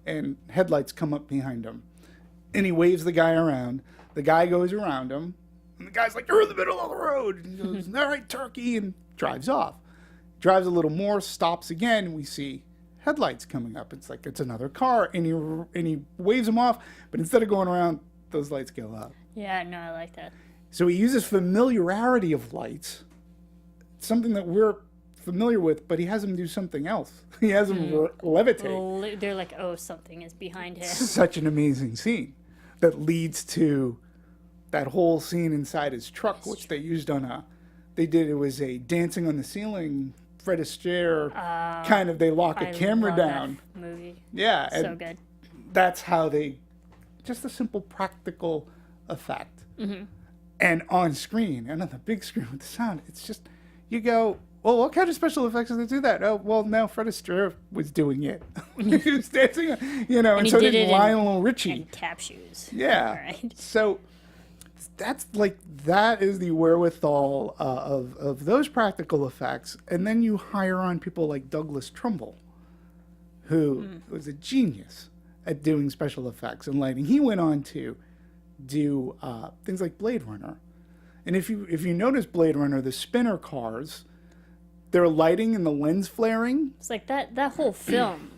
and headlights come up behind him. And he waves the guy around. The guy goes around him, and the guy's like, you're in the middle of the road. And he goes, all right, turkey, and drives off. Drives a little more, stops again, and we see headlights coming up. It's like it's another car, and he waves them off, but instead of going around, those lights go up. Yeah, no, I like that. So he uses familiarity of lights, something that we're familiar with, but he has them do something else. He has them levitate. They're like, oh, something is behind him. Such an amazing scene that leads to that whole scene inside his truck, which they used on it was a dancing on the ceiling, Fred Astaire kind of, they lock a camera love down. That movie. Yeah. So And good. that's how just a simple practical effect. And on screen, and on the big screen with the sound, it's just, you go, well, what kind of special effects did they do that? Oh, well, no, Fred Astaire was doing it. He was dancing, and so did Lionel Richie. And tap shoes. Yeah. All right. So that is the wherewithal of those practical effects. And then you hire on people like Douglas Trumbull, who was a genius at doing special effects and lighting. He went on to do things like Blade Runner. And if you notice Blade Runner, the spinner cars, their lighting and the lens flaring. It's like that whole film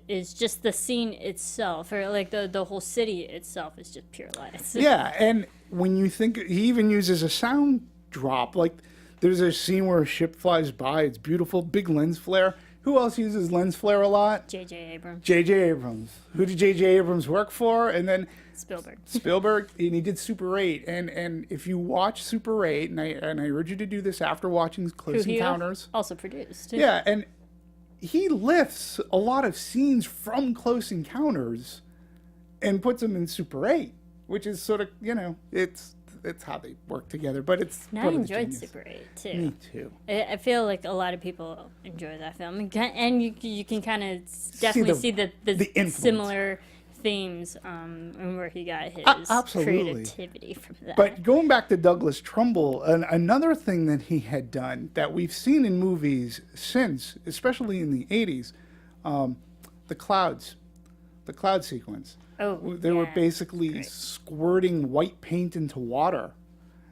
is just the scene itself, or like the whole city itself is just pure lights. Yeah, and when you think, he even uses a sound drop. Like there's a scene where a ship flies by, it's beautiful, big lens flare. Who else uses lens flare a lot? J.J. Abrams. J.J. Abrams. Who did J.J. Abrams work for? And then Spielberg, and he did Super 8. And if you watch Super 8, and I urge you to do this after watching Close Encounters. Also produced. Yeah, and he lifts a lot of scenes from Close Encounters and puts them in Super 8, which is sort of, it's how they work together. But it's I enjoyed Super 8 too. Me too. I feel like a lot of people enjoy that film, and you can kind of definitely see the similar themes and where he got his creativity from that. But going back to Douglas Trumbull, another thing that he had done that we've seen in movies since, especially in the 80s, the cloud sequence. They were basically squirting white paint into water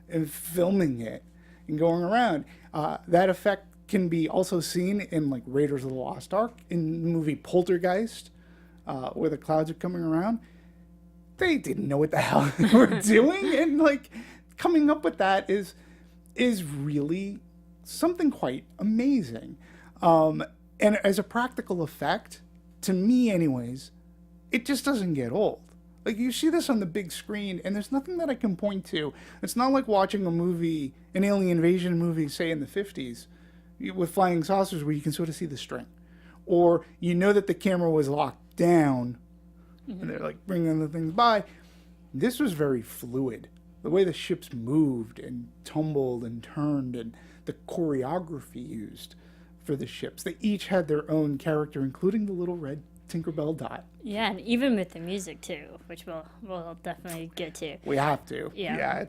and filming it and going around. That effect can be also seen in like Raiders of the Lost Ark, in the movie Poltergeist, where the clouds are coming around. They didn't know what the hell they were doing, and like coming up with that is really something quite amazing. And as a practical effect, to me anyways, it just doesn't get old. Like, you see this on the big screen, and there's nothing that I can point to. It's not like watching a movie, an alien invasion movie, say in the 50s, with flying saucers, where you can sort of see the string. Or you know that the camera was locked down, and they're like bringing the things by. This was very fluid. The way the ships moved and tumbled and turned, and the choreography used for the ships. They each had their own character, including the little red Tinkerbell dot. Yeah, and even with the music too, which we'll definitely get to. We have to. Yeah.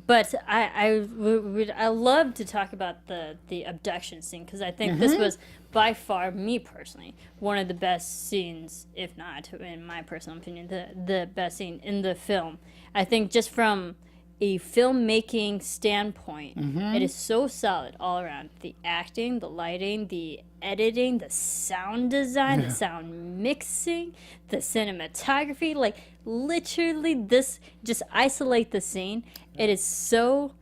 But I love to talk about the abduction scene, because I think this was by far, me personally, one of the best scenes, if not, in my personal opinion, the best scene in the film. I think just from a filmmaking standpoint, it is so solid all around. The acting, the lighting, the editing, the sound design, the sound mixing, the cinematography. Like, literally, this, just isolate the scene. It is so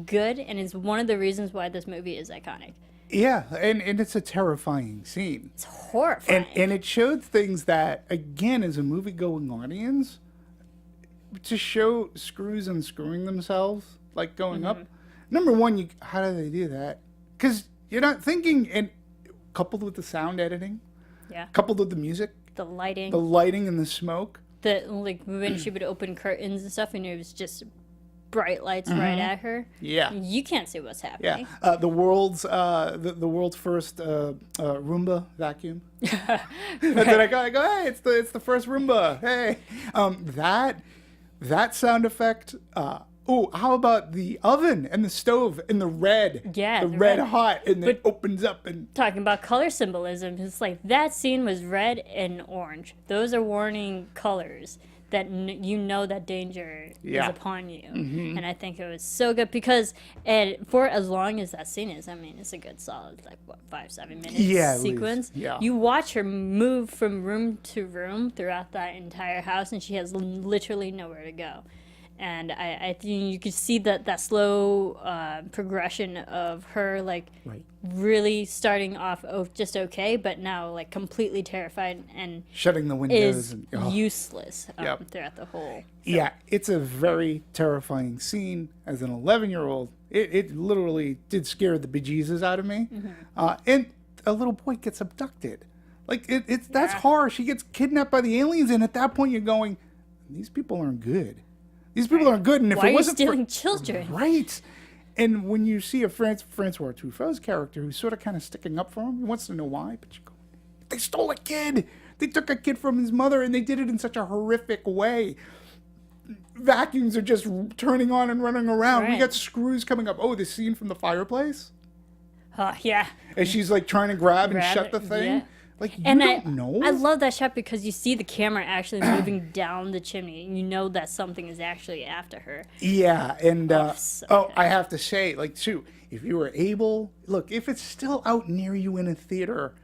good, and it's one of the reasons why this movie is iconic. Yeah, and it's a terrifying scene. It's horrifying. And it showed things that, again, as a movie-going audience, to show screws unscrewing themselves, like going up. Number one, how do they do that? Because you're not thinking, and coupled with the sound editing, coupled with the music, the lighting, and the smoke. Like when she would open curtains and stuff, and it was just bright lights right at her. Yeah, you can't see what's happening. Yeah, the world's first Roomba vacuum. Then I go, hey, it's the first Roomba. Hey, that sound effect. How about the oven and the stove and the red? Yeah, the red hot, and then it opens up and. Talking about color symbolism, it's like that scene was red and orange. Those are warning colors that that danger is upon you. And I think it was so good because for as long as that scene is, I mean, it's a good solid 5-7 minute sequence. Yeah. You watch her move from room to room throughout that entire house, and she has literally nowhere to go. And I think you could see that slow progression of her really starting off just okay, but now completely terrified and shutting the windows is useless throughout the whole film. Yeah, it's a very terrifying scene. As an 11-year-old, it literally did scare the bejesus out of me. And a little boy gets abducted. That's horror. She gets kidnapped by the aliens, and at that point you're going, these people aren't good. These people aren't good, and if Why it are you wasn't stealing children? Right. And when you see a François Truffaut's character who's sort of kind of sticking up for him, he wants to know why, but you go, they stole a kid. They took a kid from his mother, and they did it in such a horrific way. Vacuums are just turning on and running around. Right. We got screws coming up. Oh, the scene from the fireplace? Yeah. And she's trying to grab and shut the thing. Yeah. You don't know. I love that shot because you see the camera actually moving down the chimney, and you know that something is actually after her. Yeah, and so I have to say, too, if you were able, if it's still out near you in a theater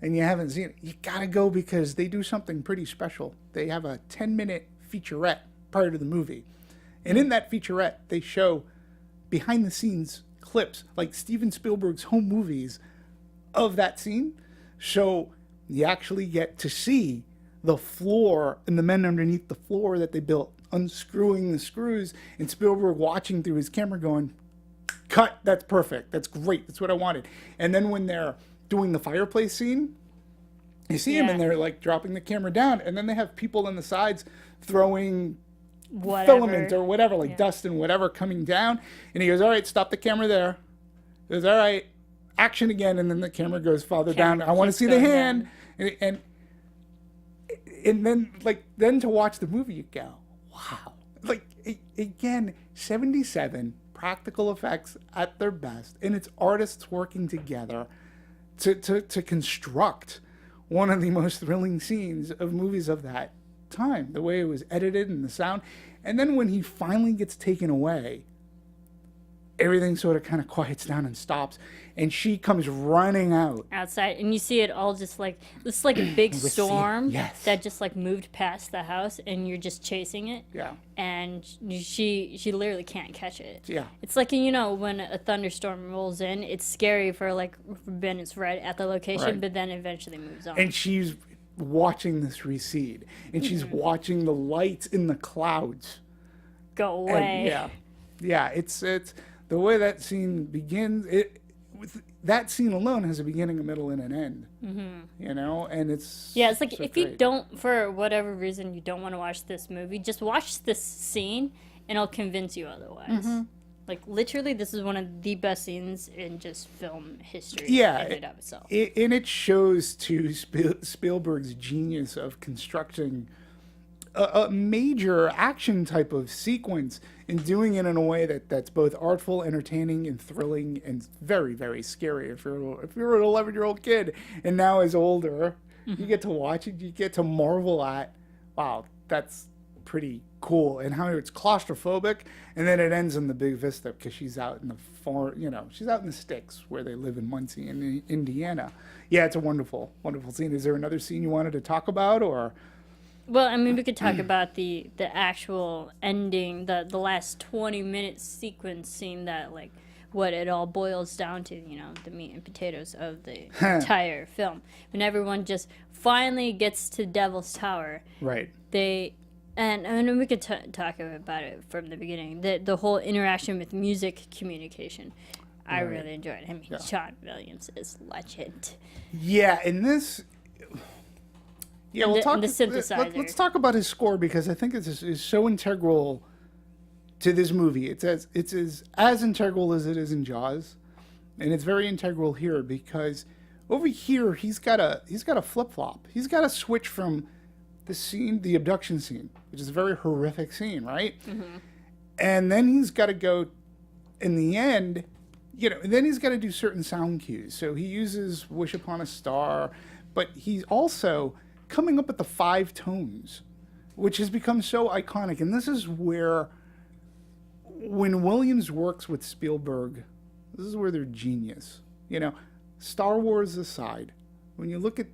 and you haven't seen it, you gotta go because they do something pretty special. They have a 10-minute featurette prior to the movie, and in that featurette, they show behind-the-scenes clips, like Steven Spielberg's home movies, of that scene. So you actually get to see the floor and the men underneath the floor that they built, unscrewing the screws, and Spielberg watching through his camera going, cut, that's perfect, that's great, that's what I wanted. And then when they're doing the fireplace scene, you see him and they're dropping the camera down, and then they have people on the sides throwing filament or whatever, dust and whatever coming down, and he goes, all right, stop the camera there. He goes, all right, action again, and then the camera goes farther down. I want to see the hand, and then then to watch the movie, you go, wow! Again, 77 practical effects at their best, and it's artists working together to construct one of the most thrilling scenes of movies of that time. The way it was edited and the sound, and then when he finally gets taken away, everything sort of kind of quiets down and stops, and she comes running out outside, and you see it all just it's like a big storm that just moved past the house, and you're just chasing it. Yeah. And she literally can't catch it. Yeah. It's when a thunderstorm rolls in, it's scary for minutes right at the location, but then eventually moves on. And she's watching this recede, and she's watching the lights in the clouds go away. And yeah, it's the way that scene begins. That scene alone has a beginning, a middle, and an end. And it's it's so if great. you don't, for whatever reason, you don't want to watch this movie, just watch this scene, and it'll convince you otherwise. Literally, this is one of the best scenes in just film history. Yeah, in and of itself. And it shows to Spielberg's genius of constructing a major action type of sequence and doing it in a way that's both artful, entertaining, and thrilling, and very, very scary. If you're an 11-year-old kid and now is older, you get to watch it, you get to marvel at, wow, that's pretty cool, and how it's claustrophobic, and then it ends in the big vista because she's out in the she's out in the sticks where they live in Muncie, in Indiana. Yeah, it's a wonderful, wonderful scene. Is there another scene you wanted to talk about, or? Well, I mean, we could talk about the actual ending, the last 20-minute sequence scene that, like, what it all boils down to, the meat and potatoes of the entire film. When everyone just finally gets to Devil's Tower. Right. And we could talk about it from the beginning. The whole interaction with music communication. I really enjoyed it. I mean, John Williams is legend. Yeah, in this... Yeah, we'll talk. The synthesizer. Let's talk about his score, because I think it's so integral to this movie. It's as integral as it is in Jaws, and it's very integral here because over here he's got a flip flop. He's got to switch from the abduction scene, which is a very horrific scene, right? Mm-hmm. And then he's got to go in the end, and then he's got to do certain sound cues. So he uses "Wish Upon a Star," but he's also coming up with the 5 tones, which has become so iconic. And this is where, when Williams works with Spielberg, this is where they're genius. Star Wars aside, when you look at,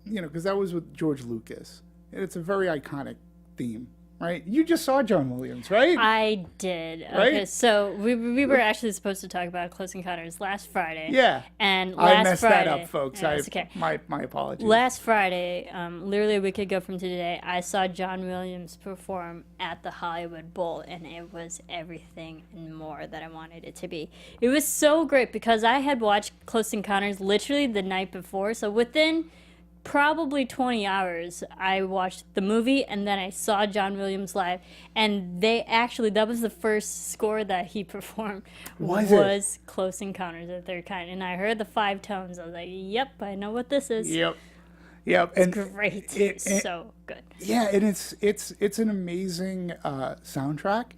because that was with George Lucas, and it's a very iconic theme, right? You just saw John Williams, right? I did. Right? Okay, so we were actually supposed to talk about Close Encounters last Friday. Yeah. And I last messed Friday, that up, folks. It's okay. My apologies. Last Friday, literally a week ago from today, I saw John Williams perform at the Hollywood Bowl, and it was everything and more that I wanted it to be. It was so great because I had watched Close Encounters literally the night before, so within probably 20 hours, I watched the movie, and then I saw John Williams live, and that was the first score that he performed, was Close Encounters of the Third Kind, and I heard the 5 tones. I was like, yep, I know what this is. Yep. It's great. It's so good. Yeah, and it's an amazing soundtrack.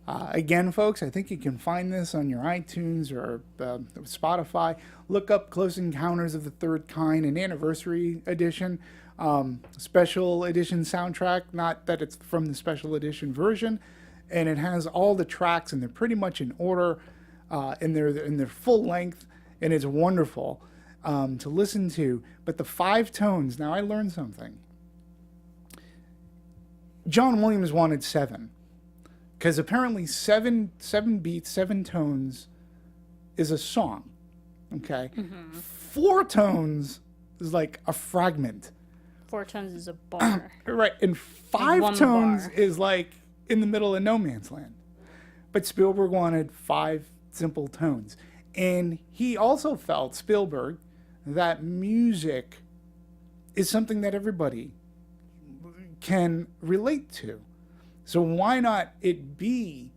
Again, folks, I think you can find this on your iTunes or Spotify. Look up Close Encounters of the Third Kind, an anniversary edition, special edition soundtrack. Not that it's from the special edition version, and it has all the tracks, and they're pretty much in order, and they're in their full length, and it's wonderful to listen to. But the 5 tones. Now I learned something. John Williams wanted 7. Because apparently 7 beats, 7 tones is a song, okay? Mm-hmm. 4 tones is like a fragment. 4 tones is a bar. Right, and 5 tones is like in the middle of no man's land. But Spielberg wanted 5 simple tones. And he also felt, Spielberg, that music is something that everybody can relate to. So why not it be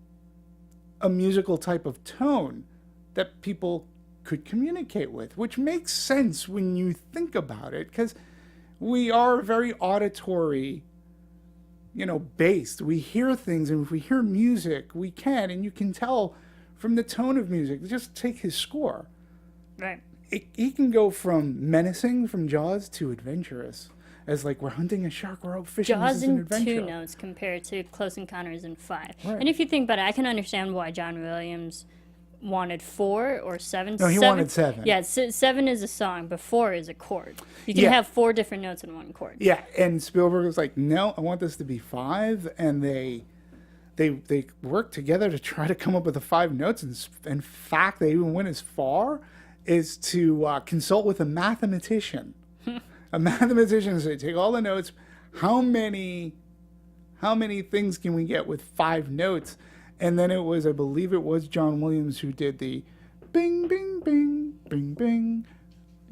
a musical type of tone that people could communicate with, which makes sense when you think about it, because we are very auditory, based. We hear things, and if we hear music, we can, and you can tell from the tone of music. Just take his score. Right. He can go from menacing, from Jaws, to adventurous. As like, we're hunting a shark, we're out fishing. Jaws in in 2 notes compared to Close Encounters in 5. Right. And if you think about it, I can understand why John Williams wanted 4 or 7. No, he wanted 7. Yeah, 7 is a song, but 4 is a chord. You can have 4 different notes in one chord. Yeah, and Spielberg was like, no, I want this to be 5, and they worked together to try to come up with the 5 notes. And in fact, they even went as far as to consult with a mathematician. A mathematician said, take all the notes. How many things can we get with 5 notes? And then I believe it was John Williams who did the bing, bing, bing, bing, bing.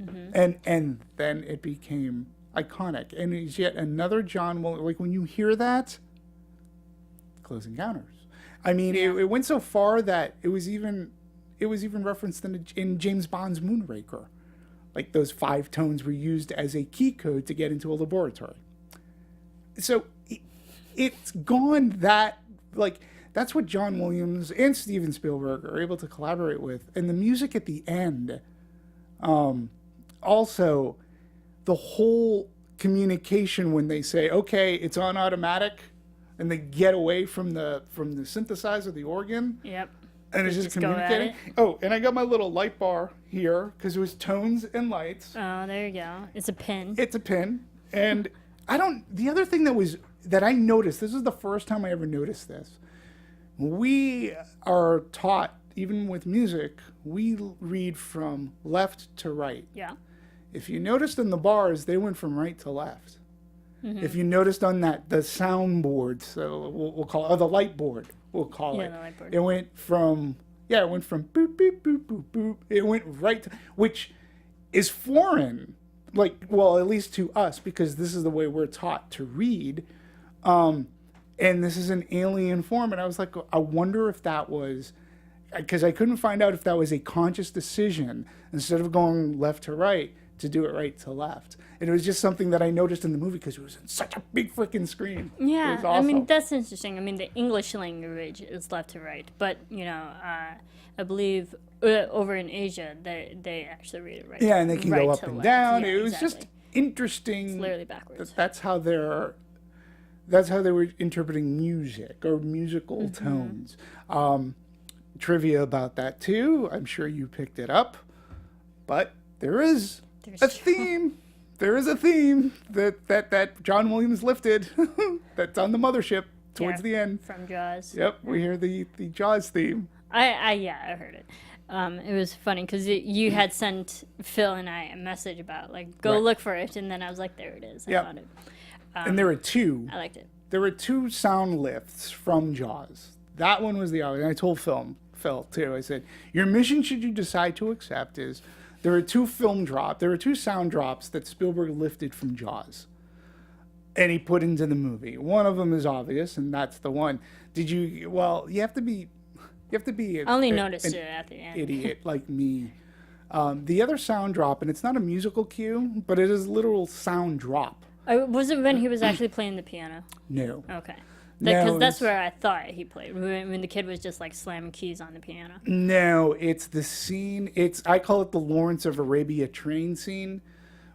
Mm-hmm. And then it became iconic. And it's yet another John Williams. Like, when you hear that, Close Encounters. I mean, it went so far that it was even referenced in James Bond's Moonraker. Like, those 5 tones were used as a key code to get into a laboratory. So it's gone that, like, that's what John Williams and Steven Spielberg are able to collaborate with. And the music at the end, also, the whole communication when they say, okay, it's on automatic, and they get away from the synthesizer, the organ. Yep. And it's just Just go at communicating. it. Oh, and I got my little light bar here because it was tones and lights. Oh, there you go. It's a pin. It's a pin. And the other thing that I noticed, this is the first time I ever noticed this. We are taught, even with music, we read from left to right. Yeah. If you noticed in the bars, they went from right to left. Mm-hmm. If you noticed on the soundboard, so we'll call it, or the light board, we'll call it. The light board. It went from boop, boop, boop, boop, boop. It went right to, which is foreign, at least to us, because this is the way we're taught to read. And this is an alien form. And I was like, I wonder if that was, because I couldn't find out if that was a conscious decision, instead of going left to right, to do it right to left. And it was just something that I noticed in the movie because it was on such a big freaking screen. Yeah, It was awesome. I mean, that's interesting. I mean, the English language is left to right, but, I believe over in Asia, they actually read it right. Yeah, and they can right go up to and left. down. Yeah, It was exactly. just interesting. It's literally backwards. That's how they were interpreting music or musical Mm-hmm. tones. Trivia about that too. I'm sure you picked it up, but there's a theme. There is a theme that John Williams lifted that's on the mothership towards the end. From Jaws. Yep, we hear the Jaws theme. I heard it. It was funny because you had sent Phil and I a message about go Right. look for it, and then I was like, there it is. I Yep. found it. And there were two. I liked it. There were two sound lifts from Jaws. That one was the obvious. And I told Phil too. I said, your mission, should you decide to accept, is there are two sound drops that Spielberg lifted from Jaws, and he put into the movie. One of them is obvious, and that's the one. You have to be. I only noticed it at the end. Idiot like me. The other sound drop, and it's not a musical cue, but it is a literal sound drop. Was it when he was actually playing the piano? No. Okay. No, Because that's it's- where I thought he played, when the kid was just slamming keys on the piano. No, it's the scene. I call it the Lawrence of Arabia train scene,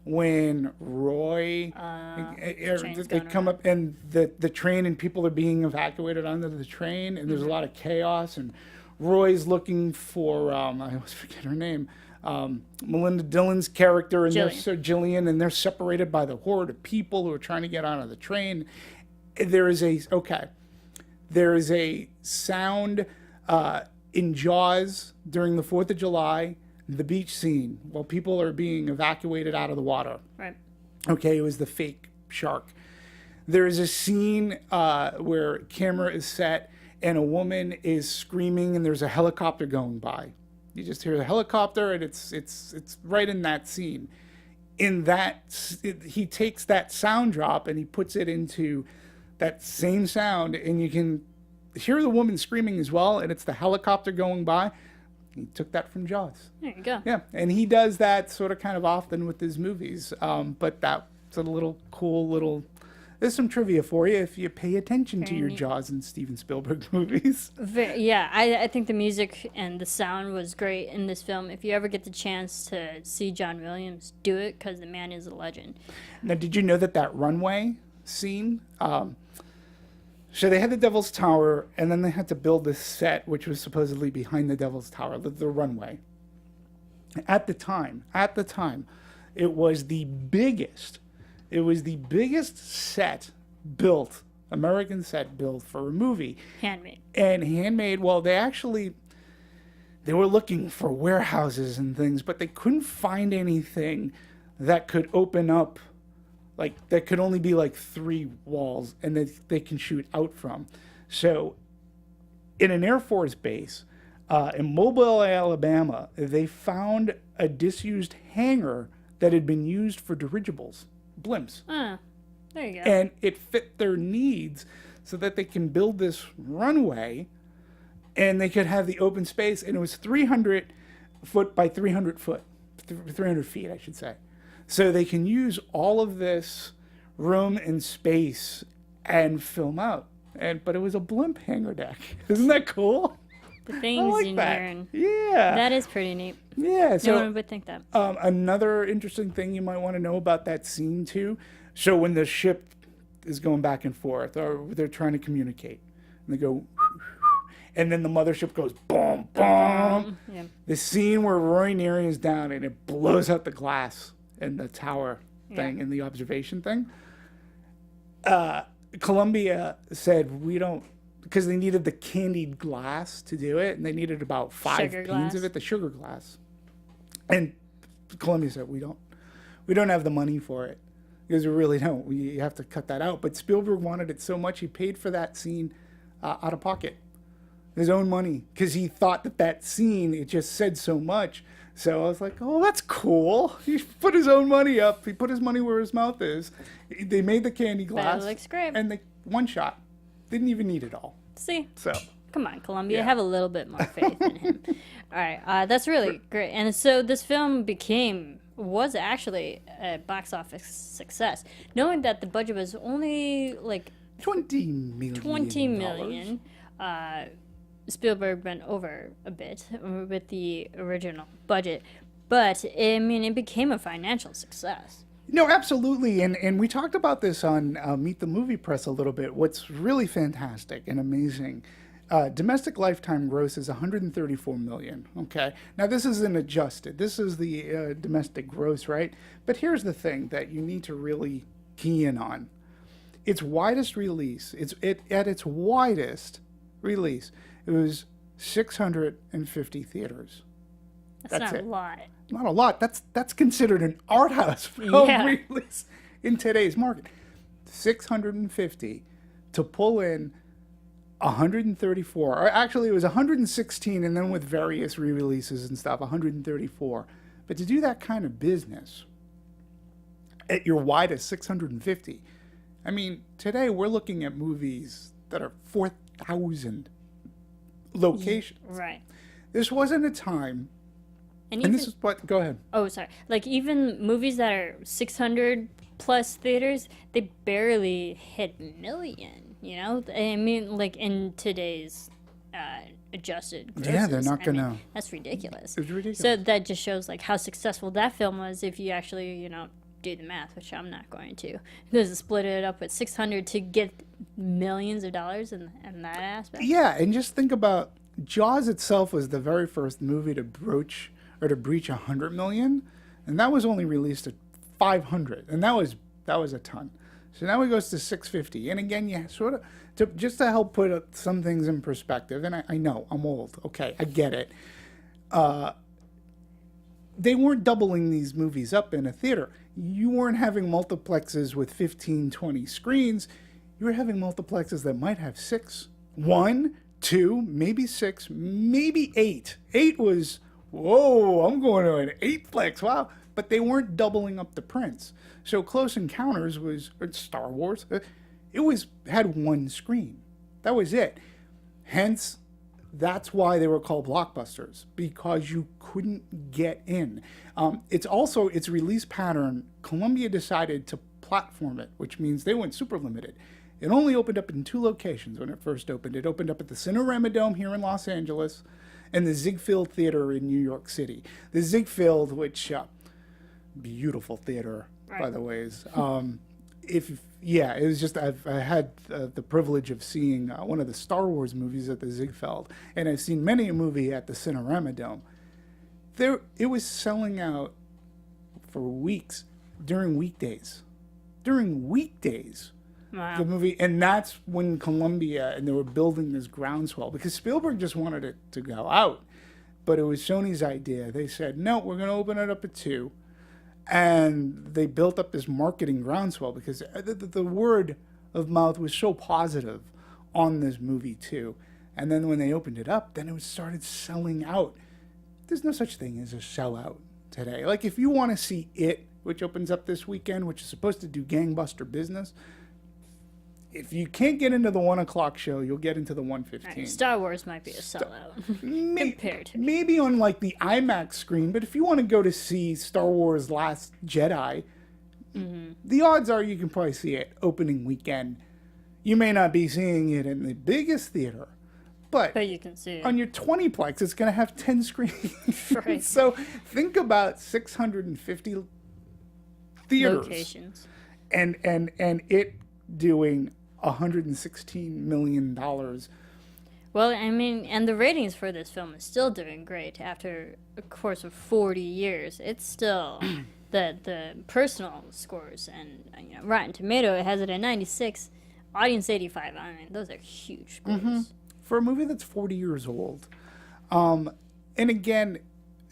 when Roy train's they going come around. up and the train and people are being evacuated onto the train, and there's a lot of chaos, and Roy's looking for I always forget her name. Melinda Dillon's character, and Jillian, and they're separated by the horde of people who are trying to get onto the train. There is a sound in Jaws during the 4th of July, the beach scene, while people are being evacuated out of the water. Right. Okay, it was the fake shark. There is a scene where camera is set and a woman is screaming, and there's a helicopter going by. You just hear the helicopter, and it's right in that scene. He takes that sound drop and he puts it into that same sound, and you can hear the woman screaming as well, and it's the helicopter going by. He took that from Jaws. There you go. Yeah, and he does that sort of kind of often with his movies. But that's a little cool little. There's some trivia for you if you pay attention to your Jaws and Steven Spielberg movies. I think the music and the sound was great in this film. If you ever get the chance to see John Williams, do it, because the man is a legend. Now, did you know that runway scene? So they had the Devil's Tower, and then they had to build this set, which was supposedly behind the Devil's Tower, the runway. At the time, it was the biggest set built, American set built for a movie. Handmade. Well, they were looking for warehouses and things, but they couldn't find anything that could open up, that could only be 3 walls and that they can shoot out from. So in an Air Force base in Mobile, Alabama, they found a disused hangar that had been used for dirigibles, blimps. There you go. And it fit their needs so that they can build this runway and they could have the open space. And it was 300 foot by 300 feet, I should say. So they can use all of this room and space and film out. But it was a blimp hangar deck. Isn't that cool? The things you learn. Yeah. That is pretty neat. Yeah. So no one would think that. another interesting thing you might want to know about that scene too. So when the ship is going back and forth, or they're trying to communicate, and they go, and then the mothership goes boom, boom. Yeah. The scene where Roy Neary is down and it blows out the glass in the tower thing, in the observation thing. Columbia said, we don't, because they needed the candied glass to do it, and they needed about 5 Sugar panes glass. of it, the sugar glass. And Columbia said, we don't have the money for it. Because we really don't. We have to cut that out. But Spielberg wanted it so much, he paid for that scene out of pocket. His own money. Because he thought that scene, it just said so much. So I was like, oh, that's cool. He put his own money up. He put his money where his mouth is. They made the candy glass. That looks great. And they one shot. Didn't even need it all. See? So. Come on, Columbia, Yeah. have a little bit more faith in him. All right, that's really great. And so this film was actually a box office success, knowing that the budget was only like $20 million. 20 million. Spielberg went over a bit with the original budget, but I mean, it became a financial success. No, absolutely. And we talked about this on Meet the Movie Press a little bit. What's really fantastic and amazing, domestic lifetime gross is $134 million. Okay. Now, this isn't adjusted. This is the domestic gross, right? But here's the thing that you need to really key in on. Its widest release, at its widest release, it was 650 theaters. That's not it. a lot. Not a lot. That's considered an art house film release in today's market. 650 to pull in 134. Or actually, it was 116, and then with various re-releases and stuff, 134. But to do that kind of business at your widest 650, I mean, today we're looking at movies that are 4,000 locations. Right. This wasn't a time. And And this is what, go ahead. Oh, sorry. Like, even movies that are 600 plus theaters, they barely hit million, you know? I mean, like, in today's adjusted grosses. Yeah, they're not I mean, gonna. that's ridiculous. It's ridiculous. So that just shows, like, how successful that film was if you actually, you know, do the math, which I'm not going to. Because split it up with 600 to get millions of dollars in that aspect. Yeah, and just think about Jaws itself was the very first movie to breach 100 million, and that was only released at 500, and that was a ton. So now it goes to 650, and again, yeah, sort of just to help put some things in perspective. And I know I'm old. Okay, I get it. They weren't doubling these movies up in a theater. You weren't having multiplexes with 15, 20 screens. You were having multiplexes that might have 6, 1, 2, maybe 6, maybe 8. 8 was, whoa, I'm going to an 8-plex, wow. But they weren't doubling up the prints. So Close Encounters or Star Wars, had one screen. That was it. Hence, that's why they were called blockbusters, because you couldn't get in. It's also its release pattern. Columbia decided to platform it, which means they went super limited. It only opened up in 2 locations when it first opened. It opened up at the Cinerama Dome here in Los Angeles and the Ziegfeld Theater in New York City. The Ziegfeld, which beautiful theater, by the way. It was just I had the privilege of seeing one of the Star Wars movies at the Ziegfeld, and I've seen many a movie at the Cinerama Dome. It was selling out for weeks during weekdays. Wow. The movie, and that's when Columbia, and they were building this groundswell, because Spielberg just wanted it to go out, but it was Sony's idea. They said, no, we're going to open it up at 2, and they built up this marketing groundswell, because the word of mouth was so positive on this movie too. And then when they opened it up, then it started selling out. There's no such thing as a sellout today. Like, if you want to see It, which opens up this weekend, which is supposed to do gangbuster business, if you can't get into the 1 o'clock show, you'll get into the 1:15. Right, Star Wars might be a sellout compared to. Maybe on like the IMAX screen, but if you want to go to see Star Wars Last Jedi, the odds are you can probably see it opening weekend. You may not be seeing it in the biggest theater, but you can see it. on your 20-plex, it's going to have 10 screens. Right. So think about 650 theaters. Locations. And it doing $116 million. Well, I mean, and the ratings for this film is still doing great after a course of 40 years. It's still the personal scores, and Rotten Tomato, it has it at 96, audience 85. I mean, those are huge scores. For a movie that's 40 years old. And again,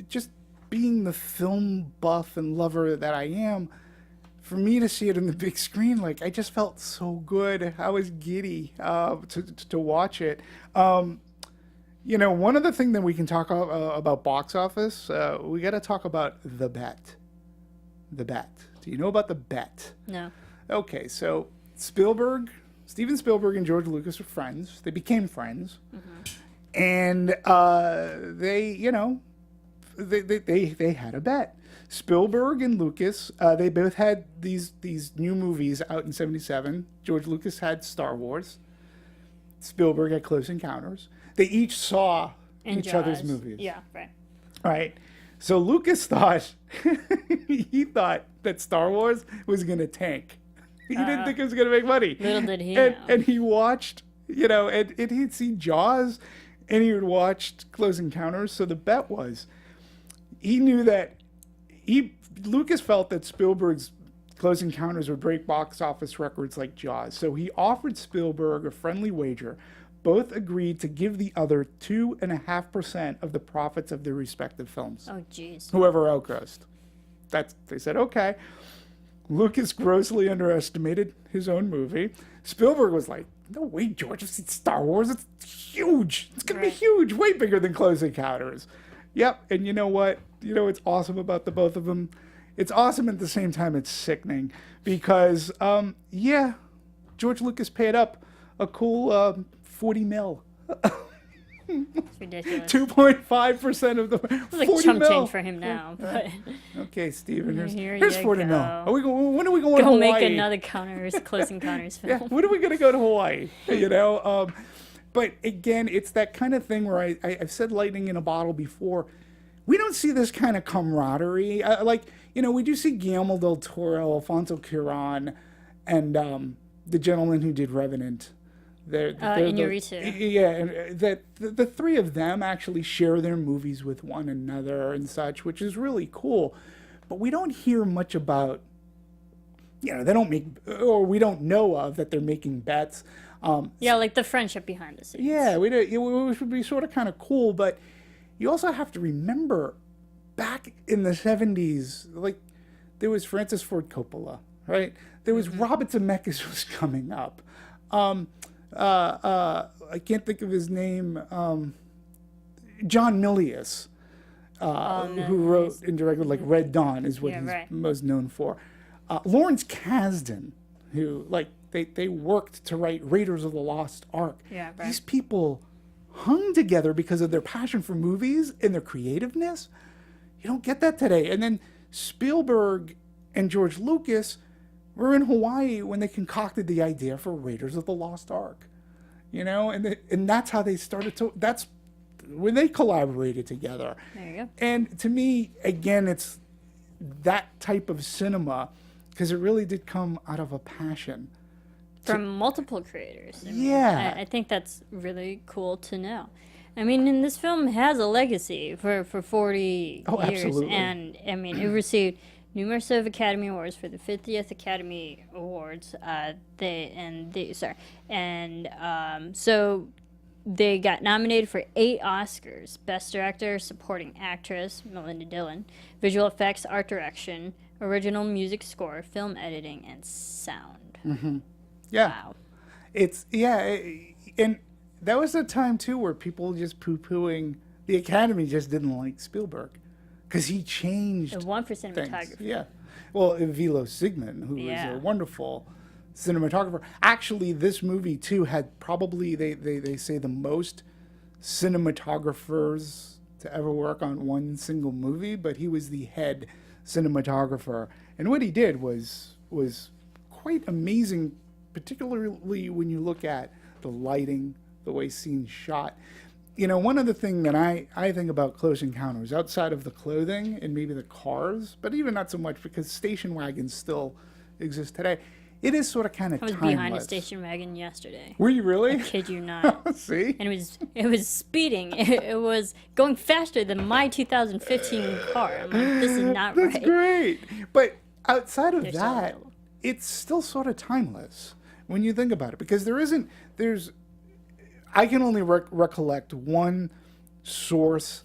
just being the film buff and lover that I am, for me to see it on the big screen, like, I just felt so good. I was giddy to watch it. One of the things that we can talk about box office, we got to talk about The Bet. The Bet. Do you know about The Bet? No. Okay, so Steven Spielberg and George Lucas are friends. They became friends. And they had a bet. Spielberg and Lucas, they both had these new movies out in 1977. George Lucas had Star Wars. Spielberg had Close Encounters. They each saw each other's movies. Yeah, right. Right. So Lucas thought, he thought that Star Wars was going to tank. He didn't think it was going to make money. Little did he know. And he watched, and he'd seen Jaws, and he had watched Close Encounters. So the bet was, he knew that Lucas felt that Spielberg's Close Encounters would break box office records like Jaws. So he offered Spielberg a friendly wager. Both agreed to give the other 2.5% of the profits of their respective films. Oh, jeez. Whoever outgrossed. They said, okay. Lucas grossly underestimated his own movie. Spielberg was like, no way, George, I've seen Star Wars. It's huge. It's going to be huge. Way bigger than Close Encounters. Yep. And you know what? You know what's awesome about the both of them? It's awesome at the same time it's sickening. Because, George Lucas paid up a cool 40 mil. It's ridiculous. 2.5% of the It's like 40 chump mil. change for him now. But Okay, Steven, Here here's you 40 mil. go. When are we going to go Hawaii? make another Close Encounters film. Yeah, when are we going to go to Hawaii? But again, it's that kind of thing where I've said lightning in a bottle before. We don't see this kind of camaraderie. We do see Guillermo del Toro, Alfonso Cuarón, and the gentleman who did Revenant. Iñárritu. Yeah, and that the three of them actually share their movies with one another and such, which is really cool. But we don't hear much about, they don't make, or we don't know of that they're making bets. Like the friendship behind the scenes. Yeah, which would be sort of kind of cool. But you also have to remember, back in the 70s, like, there was Francis Ford Coppola, right? There was Robert Zemeckis was coming up. I can't think of his name. John Milius, who wrote and directed like Red Dawn, is what he's most known for. Lawrence Kasdan, who they worked to write Raiders of the Lost Ark. Yeah, right. These people hung together because of their passion for movies and their creativeness. You don't get that today. And then Spielberg and George Lucas were in Hawaii when they concocted the idea for Raiders of the Lost Ark, and that's how they started that's when they collaborated together. There you go. And to me, again, it's that type of cinema, because it really did come out of a passion. From multiple creators. I think that's really cool to know. I mean, and this film has a legacy for 40 years. Absolutely. And, I mean, it received numerous of Academy Awards for the 50th Academy Awards. So they got nominated for 8 Oscars: Best Director, Supporting Actress, Melinda Dillon, Visual Effects, Art Direction, Original Music Score, Film Editing, and Sound. Mm-hmm. Yeah. Wow. And that was a time, too, where people just poo-pooing, the Academy just didn't like Spielberg, because he changed The one for cinematography. things. Yeah. Well, Vilo Sigmund, who was a wonderful cinematographer. Actually, this movie, too, had probably, they say, the most cinematographers to ever work on one single movie, but he was the head cinematographer. And what he did was quite amazing, particularly when you look at the lighting, the way scenes shot. One of the things that I think about Close Encounters, outside of the clothing and maybe the cars, but even not so much, because station wagons still exist today, it is sort of kind of I was timeless. behind a station wagon yesterday. Were you really? I kid you not. See? And it was speeding. It was going faster than my 2015 car. I'm like, this is not That's right. great. But outside of They're so that, available. it's still sort of timeless when you think about it, because I can only recollect one source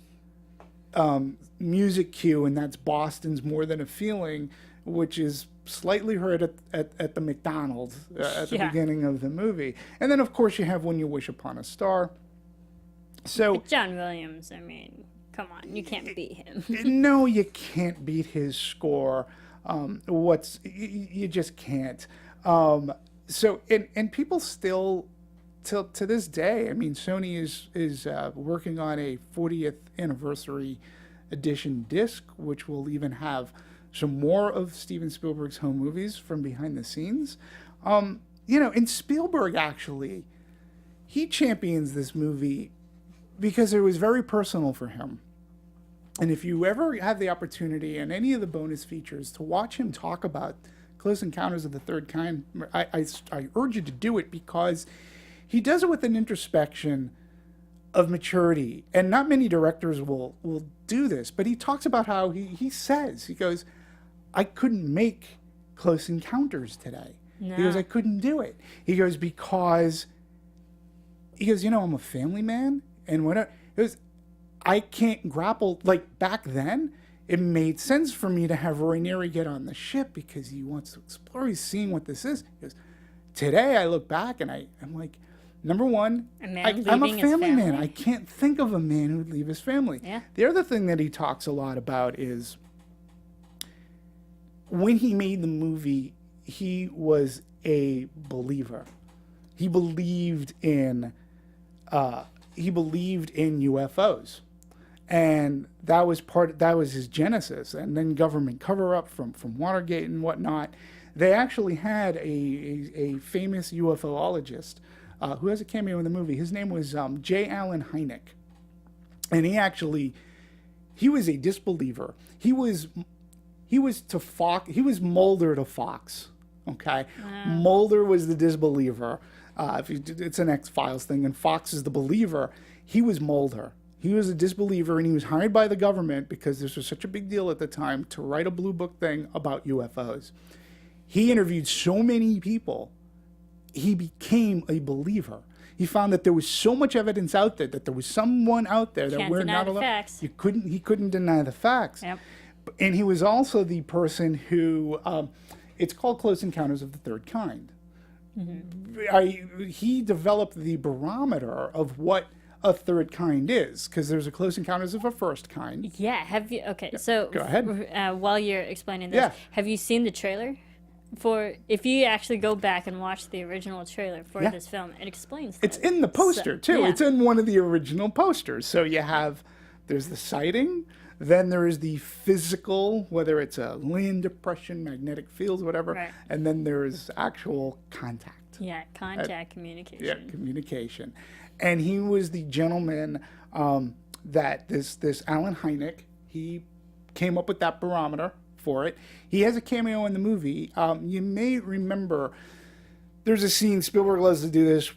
music cue, and that's Boston's More Than a Feeling, which is slightly heard at the McDonald's at the beginning of the movie. And then, of course, you have When You Wish Upon a Star. So John Williams, I mean, come on, you can't beat him. no, you can't beat his score. You just can't. So people still, to this day, I mean, Sony is working on a 40th anniversary edition disc, which will even have some more of Steven Spielberg's home movies from behind the scenes. And Spielberg, actually, he champions this movie because it was very personal for him. And if you ever have the opportunity in any of the bonus features to watch him talk about Close Encounters of the Third Kind, I urge you to do it, because he does it with an introspection of maturity. And not many directors will do this, but he talks about how he goes, I couldn't make Close Encounters today. No. He goes, I couldn't do it. He goes, because, I'm a family man, and whatever. He goes, I can't grapple. Like, back then, it made sense for me to have Roy Neary get on the ship because he wants to explore. He's seeing what this is. He goes, today I look back and I'm like, number one, I'm a family man. I can't think of a man who would leave his family. Yeah. The other thing that he talks a lot about is when he made the movie, he was a believer. He believed in UFOs. And that was his genesis. And then government cover-up from Watergate and whatnot. They actually had a famous UFOologist who has a cameo in the movie. His name was J. Allen Hynek. And he was a disbeliever. He was to Fox. He was Mulder to Fox. Okay, wow. Mulder was the disbeliever. It's an X-Files thing, and Fox is the believer. He was Mulder. He was a disbeliever, and he was hired by the government because this was such a big deal at the time to write a blue book thing about UFOs. He interviewed so many people, he became a believer. He found that there was so much evidence out there, that there was someone out there that we're not allowed. Facts. He couldn't deny the facts. Yep. And he was also the person who, it's called Close Encounters of the Third Kind. Mm-hmm. He developed the barometer of what a third kind is, because there's a Close Encounters of a First Kind. Yeah, have you? Okay, so go ahead. While you're explaining this, have you seen the trailer? If you actually go back and watch the original trailer for this film, it explains that. It's in the poster too. Yeah. It's in one of the original posters. So there's the sighting, then there is the physical, whether it's a land depression, magnetic fields, whatever, right. And then there's actual contact. Yeah, communication. Yeah, communication. And he was the gentleman that this Allen Hynek, he came up with that barometer for it. He has a cameo in the movie. You may remember there's a scene, Spielberg loves to do this,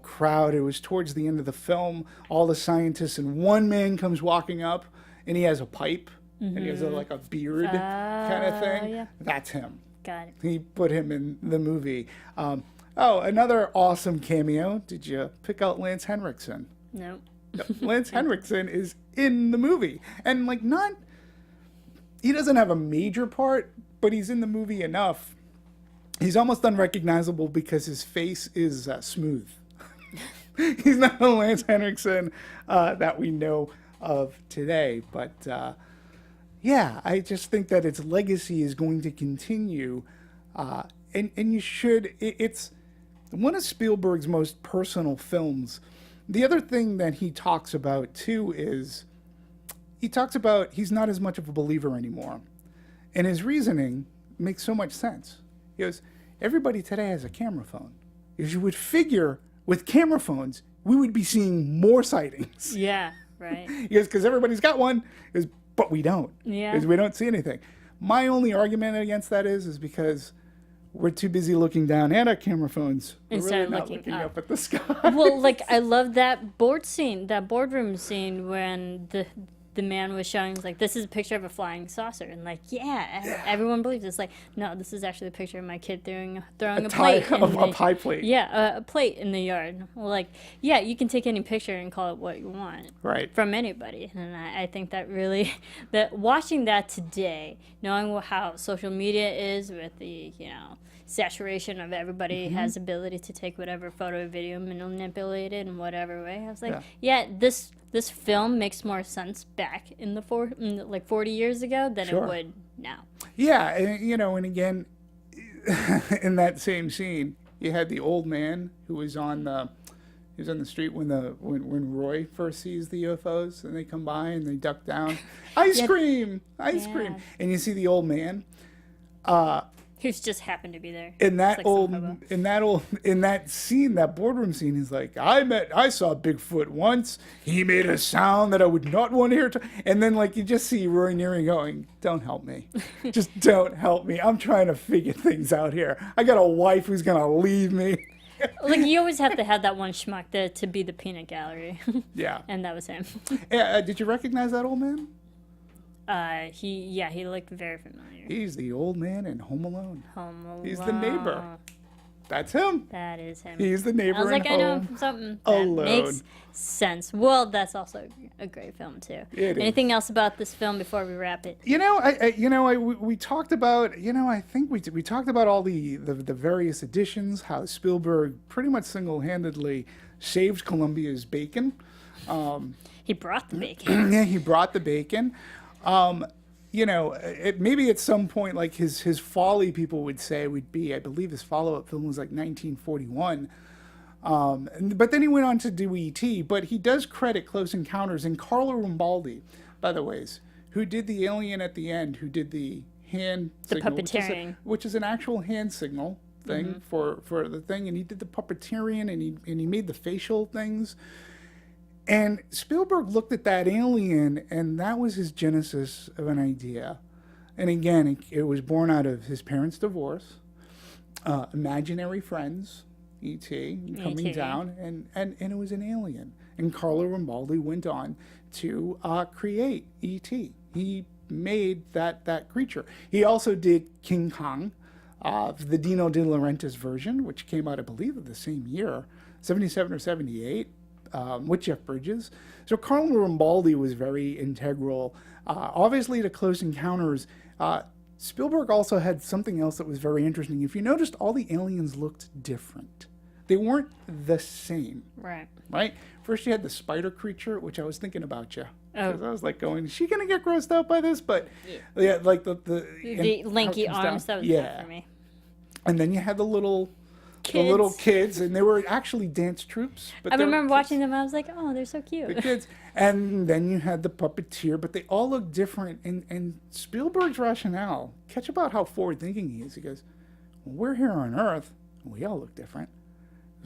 crowd. It was towards the end of the film, all the scientists, and one man comes walking up, and he has a pipe, and he has a beard kind of thing. Yeah. That's him. Got it. He put him in the movie. Another awesome cameo. Did you pick out Lance Henriksen? No. Lance Henriksen is in the movie. And he doesn't have a major part, but he's in the movie enough. He's almost unrecognizable because his face is smooth. He's not the Lance Henriksen that we know of today. But I just think that its legacy is going to continue. And you should. It's one of Spielberg's most personal films. The other thing that he talks about, too, is he talks about he's not as much of a believer anymore. And his reasoning makes so much sense. He goes, everybody today has a camera phone. Because you would figure with camera phones, we would be seeing more sightings. Yeah, right. He goes, because everybody's got one, but we don't. Yeah. Because we don't see anything. My only argument against that is because we're too busy looking down at our camera phones. We're Instead really of not looking up up. at the sky. Well, like, I love that boardroom scene when the man was showing, like, this is a picture of a flying saucer, and like, everyone believes it's like, no, this is actually a picture of my kid throwing a plate, a pie plate. yeah, a plate in the yard. Well, like, yeah, you can take any picture and call it what you want, Right. from anybody, and I think that really, that watching that today, knowing how social media is with the saturation of everybody has ability to take whatever photo or video and manipulate it in whatever way. I was like, this film makes more sense back in like 40 years ago than it would now. Yeah, and again, in that same scene, you had the old man who was on the street when Roy first sees the UFOs and they come by and they duck down, ice cream, and you see the old man. Who's just happened to be there. In that scene, that boardroom scene, he's like, I saw Bigfoot once. He made a sound that I would not want to hear. And then, like, you just see Roy Neary going, don't help me. Just don't help me. I'm trying to figure things out here. I got a wife who's going to leave me. Like, you always have to have that one schmuck there to be the peanut gallery. Yeah. And that was him. Did you recognize that old man? He looked very familiar. He's the old man in Home Alone. Home Alone. He's the neighbor. That's him. That is him. He's the neighbor I was like, in I know Home from something. Alone. That makes sense. Well, that's also a great film too. Anything else about this film before we wrap it? We talked about, I think we talked about all the various editions, how Spielberg pretty much single-handedly saved Columbia's bacon. He brought the bacon. Yeah, he brought the bacon. Maybe at some point, like his folly, people would say, would be, I believe his follow-up film was like 1941. But then he went on to do E.T., but he does credit Close Encounters, and Carlo Rambaldi, by the way, who did the alien at the end, who did the hand signal, puppeteering. which is an actual hand signal thing for the thing, and he did the puppeteering, and he made the facial things. And Spielberg looked at that alien, and that was his genesis of an idea. And again, it was born out of his parents' divorce, imaginary friends, E.T., coming down, and it was an alien. And Carlo Rambaldi went on to create E.T. He made that creature. He also did King Kong, the Dino De Laurentiis version, which came out, I believe, of the same year, 77 or 78. With Jeff Bridges. So Carlo Rambaldi was very integral. Obviously, to Close Encounters, Spielberg also had something else that was very interesting. If you noticed, all the aliens looked different. They weren't the same. Right? First, you had the spider creature, which I was thinking about you. Because I was like going, is she going to get grossed out by this? But yeah, like the lanky arms, that was bad for me. And then you had the little kids, and they were actually dance troops. But I remember watching them. I was like, "Oh, they're so cute." The kids, and then you had the puppeteer, but they all look different. And Spielberg's rationale, catch about how forward-thinking he is. He goes, well, "We're here on Earth, and we all look different.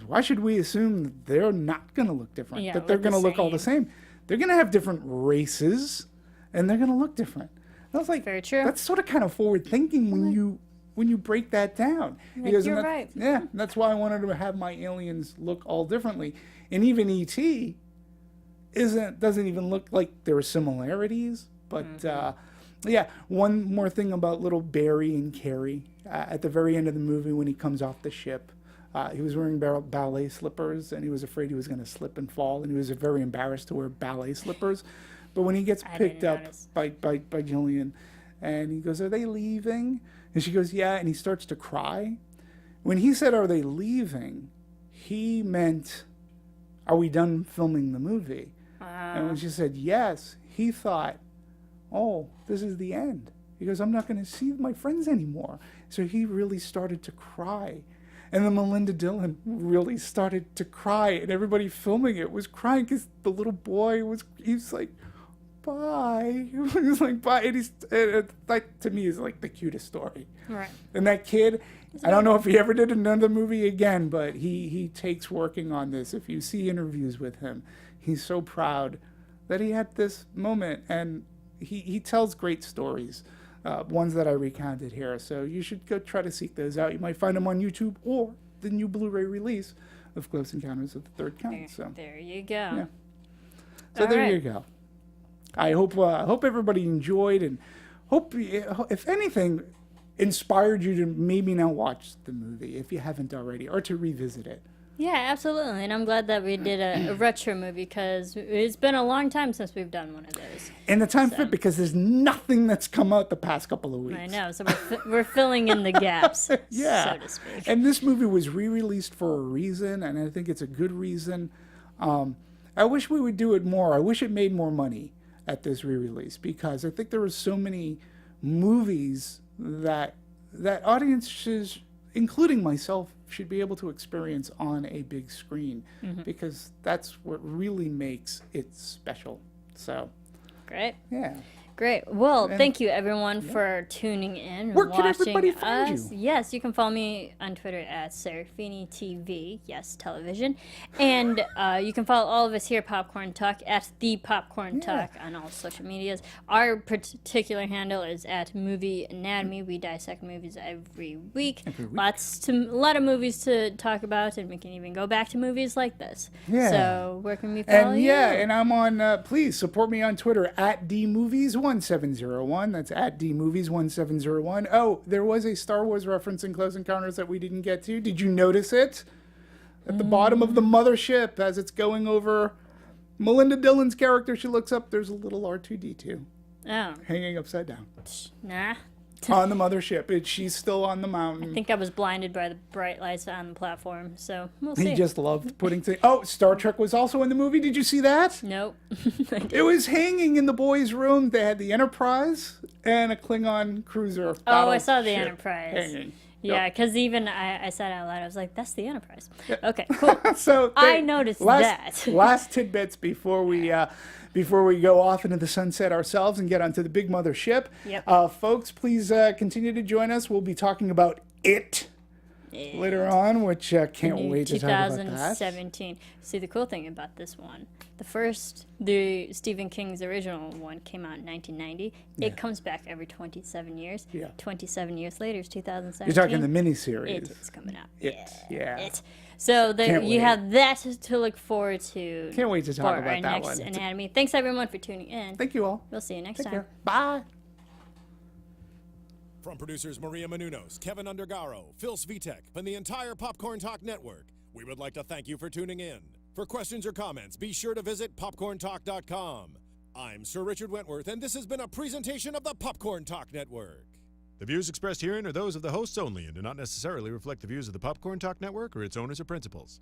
Why should we assume that they're not going to look different? That they're going to look all the same? They're going to have different races, and they're going to look different." And I was like, "Very true." That's sort of kind of forward-thinking when you break that down. Like, you're right. Yeah, that's why I wanted to have my aliens look all differently. And even E.T. doesn't even look like there are similarities. But one more thing about little Barry and Carrie. At the very end of the movie, when he comes off the ship, he was wearing ballet slippers, and he was afraid he was going to slip and fall, and he was very embarrassed to wear ballet slippers. But when he gets picked up by Jillian, and he goes, "Are they leaving?" And she goes, "Yeah," and he starts to cry. When he said, "Are they leaving?" he meant, "Are we done filming the movie?" And when she said yes, he thought, "Oh, this is the end." He goes, "I'm not going to see my friends anymore." So he really started to cry. And then Melinda Dillon really started to cry, and everybody filming it was crying because the little boy he's like, "Bye." He was like, "Bye." And that to me is like the cutest story. Right. And that kid, I don't know if he ever did another movie again, but he takes working on this. If you see interviews with him, he's so proud that he had this moment, and he tells great stories ones that I recounted here. So you should go try to seek those out. You might find them on YouTube or the new Blu-ray release of Close Encounters of the Third Kind. So there you go. Yeah. So All there right. you go. I hope everybody enjoyed, and hope, if anything, inspired you to maybe now watch the movie if you haven't already, or to revisit it. Yeah, absolutely. And I'm glad that we did a retro movie because it's been a long time since we've done one of those. And the time fit, because there's nothing that's come out the past couple of weeks. I know, so we're filling in the gaps, Yeah. so to speak. And this movie was re-released for a reason, and I think it's a good reason. I wish we would do it more. I wish it made more money at this re-release, because I think there were so many movies that audiences, including myself, should be able to experience on a big screen, because that's what really makes it special. So, Great. yeah. Great. Well, thank you everyone for tuning in and Where can watching everybody find us. you? Yes, you can follow me on Twitter at Serafini TV. Yes, television. And you can follow all of us here, Popcorn Talk, at The Popcorn Talk on all social medias. Our particular handle is at Movie Anatomy. We dissect movies every week. A lot of movies to talk about, and we can even go back to movies like this. Yeah. So where can we follow And you? and I'm on, please support me on Twitter at DMovies1701. That's at DMovies1701. Oh, there was a Star Wars reference in Close Encounters that we didn't get to. Did you notice it? At the bottom of the mothership, as it's going over Melinda Dillon's character, she looks up, there's a little R2-D2 Oh, hanging upside down nah. on the mothership. She's still on the mountain. I think I was blinded by the bright lights on the platform, so we'll see. He just loved putting things. Oh, Star Trek was also in the movie. Did you see that? Nope. It was hanging in the boys' room. They had the Enterprise and a Klingon cruiser. Oh, I saw the battleship Enterprise. hanging. Yeah, because even I said out loud, I was like, that's the Enterprise. Okay, cool. So I noticed that. Last tidbits before we go off into the sunset ourselves and get onto the big mothership. Yep. Folks, please continue to join us. We'll be talking about It later on, which can't wait to talk about that. 2017. See, the cool thing about this one, the Stephen King's original one came out in 1990. It comes back every 27 years. Yeah. 27 years later is 2017. You're talking the miniseries. It is coming out. Yeah. It. So Can't you wait. have that to look forward to. Can't wait to talk for about our that next one. Anatomy. Thanks everyone for tuning in. Thank you all. We'll see you next Take time. care. Bye. From producers Maria Menounos, Kevin Undergaro, Phil Svitek, and the entire Popcorn Talk Network, we would like to thank you for tuning in. For questions or comments, be sure to visit popcorntalk.com. I'm Sir Richard Wentworth, and this has been a presentation of the Popcorn Talk Network. The views expressed herein are those of the hosts only and do not necessarily reflect the views of the Popcorn Talk Network or its owners or principals.